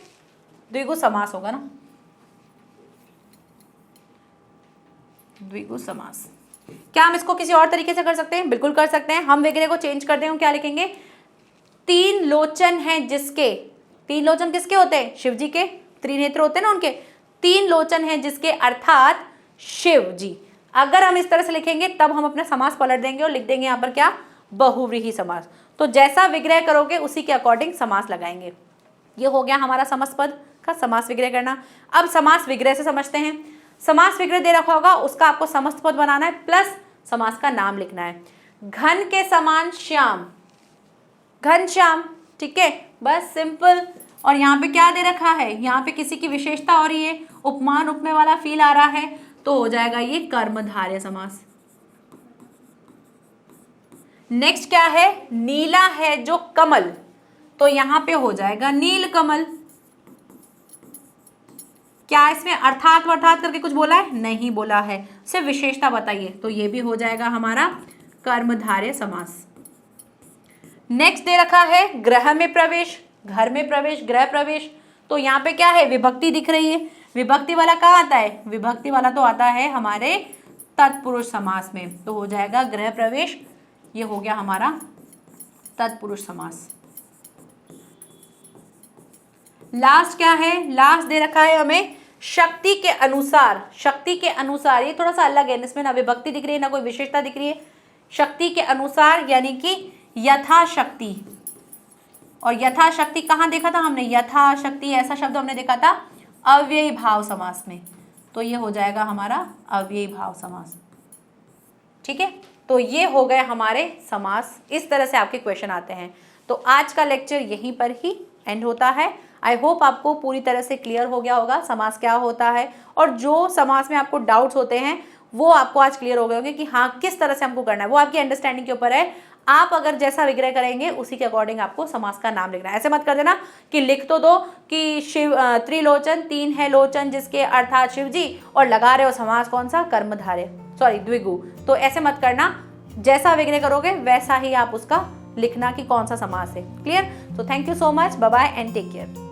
द्विगु समास होगा ना, द्विगु समास। क्या हम इसको किसी और तरीके से कर सकते हैं, बिल्कुल कर सकते हैं। हम विग्रह को चेंज कर दें, क्या लिखेंगे, तीन लोचन हैं जिसके, तीन लोचन किसके होते हैं, शिव जी के, त्रिनेत्र होते हैं ना उनके, तीन लोचन हैं जिसके अर्थात शिव जी। अगर हम इस तरह से लिखेंगे तब हम अपना समास पलट देंगे और लिख देंगे यहाँ पर क्या, बहुव्रीहि समास। तो जैसा विग्रह करोगे उसी के अकॉर्डिंग समास लगाएंगे। ये हो गया हमारा समास पद का समास विग्रह करना। अब समास विग्रह से समझते हैं। समास विग्रह दे रखा होगा, उसका आपको समस्त पद बनाना है प्लस समास का नाम लिखना है। घन के समान श्याम, घनश्याम। ठीक है, बस सिंपल। और यहाँ पे क्या दे रखा है, यहाँ पे किसी की विशेषता हो रही है, उपमान उपमेय वाला फील आ रहा है, तो हो जाएगा ये कर्मधारय समास। नेक्स्ट क्या है, नीला है जो कमल, तो यहाँ पे हो जाएगा नील कमल। क्या इसमें अर्थात वर्थात करके कुछ बोला है, नहीं बोला है, सिर्फ विशेषता बताइए, तो ये भी हो जाएगा हमारा कर्मधारय समास। नेक्स्ट दे रखा है गृह में प्रवेश, घर में प्रवेश, गृह प्रवेश। तो यहाँ पे क्या है, विभक्ति दिख रही है। विभक्ति वाला कहाँ आता है, विभक्ति वाला तो आता है हमारे तत्पुरुष समास में, तो हो जाएगा गृह प्रवेश। ये हो गया हमारा तत्पुरुष समास। लास्ट क्या है, लास्ट दे रखा है हमें शक्ति के अनुसार। शक्ति के अनुसार ये थोड़ा सा अलग है, इसमें ना विभक्ति दिख रही है ना कोई विशेषता दिख रही है। शक्ति के अनुसार यानी कि यथाशक्ति। और यथाशक्ति कहाँ देखा था हमने, यथाशक्ति ऐसा शब्द हमने देखा था अव्ययी भाव समास में, तो ये हो जाएगा हमारा अव्ययी भाव समास। ठीक है, तो ये हो गए हमारे समास। इस तरह से आपके क्वेश्चन आते हैं। तो आज का लेक्चर यहीं पर ही एंड होता है। आई होप आपको पूरी तरह से क्लियर हो गया होगा समास क्या होता है, और जो समास में आपको डाउट्स होते हैं वो आपको आज क्लियर हो गए होंगे कि हाँ किस तरह से हमको करना है। वो आपकी अंडरस्टैंडिंग के ऊपर है। आप अगर जैसा विग्रह करेंगे उसी के अकॉर्डिंग आपको समास का नाम लिखना है। ऐसे मत कर देना कि लिख तो दो कि शिव त्रिलोचन, तीन है लोचन जिसके अर्थात शिव जी, और लगा रहे हो समास कौन सा, कर्मधारय, सॉरी द्विगु। तो ऐसे मत करना, जैसा विग्रह करोगे वैसा ही आप उसका लिखना कि कौन सा समास है। क्लियर? तो thank you so much, bye bye and take care.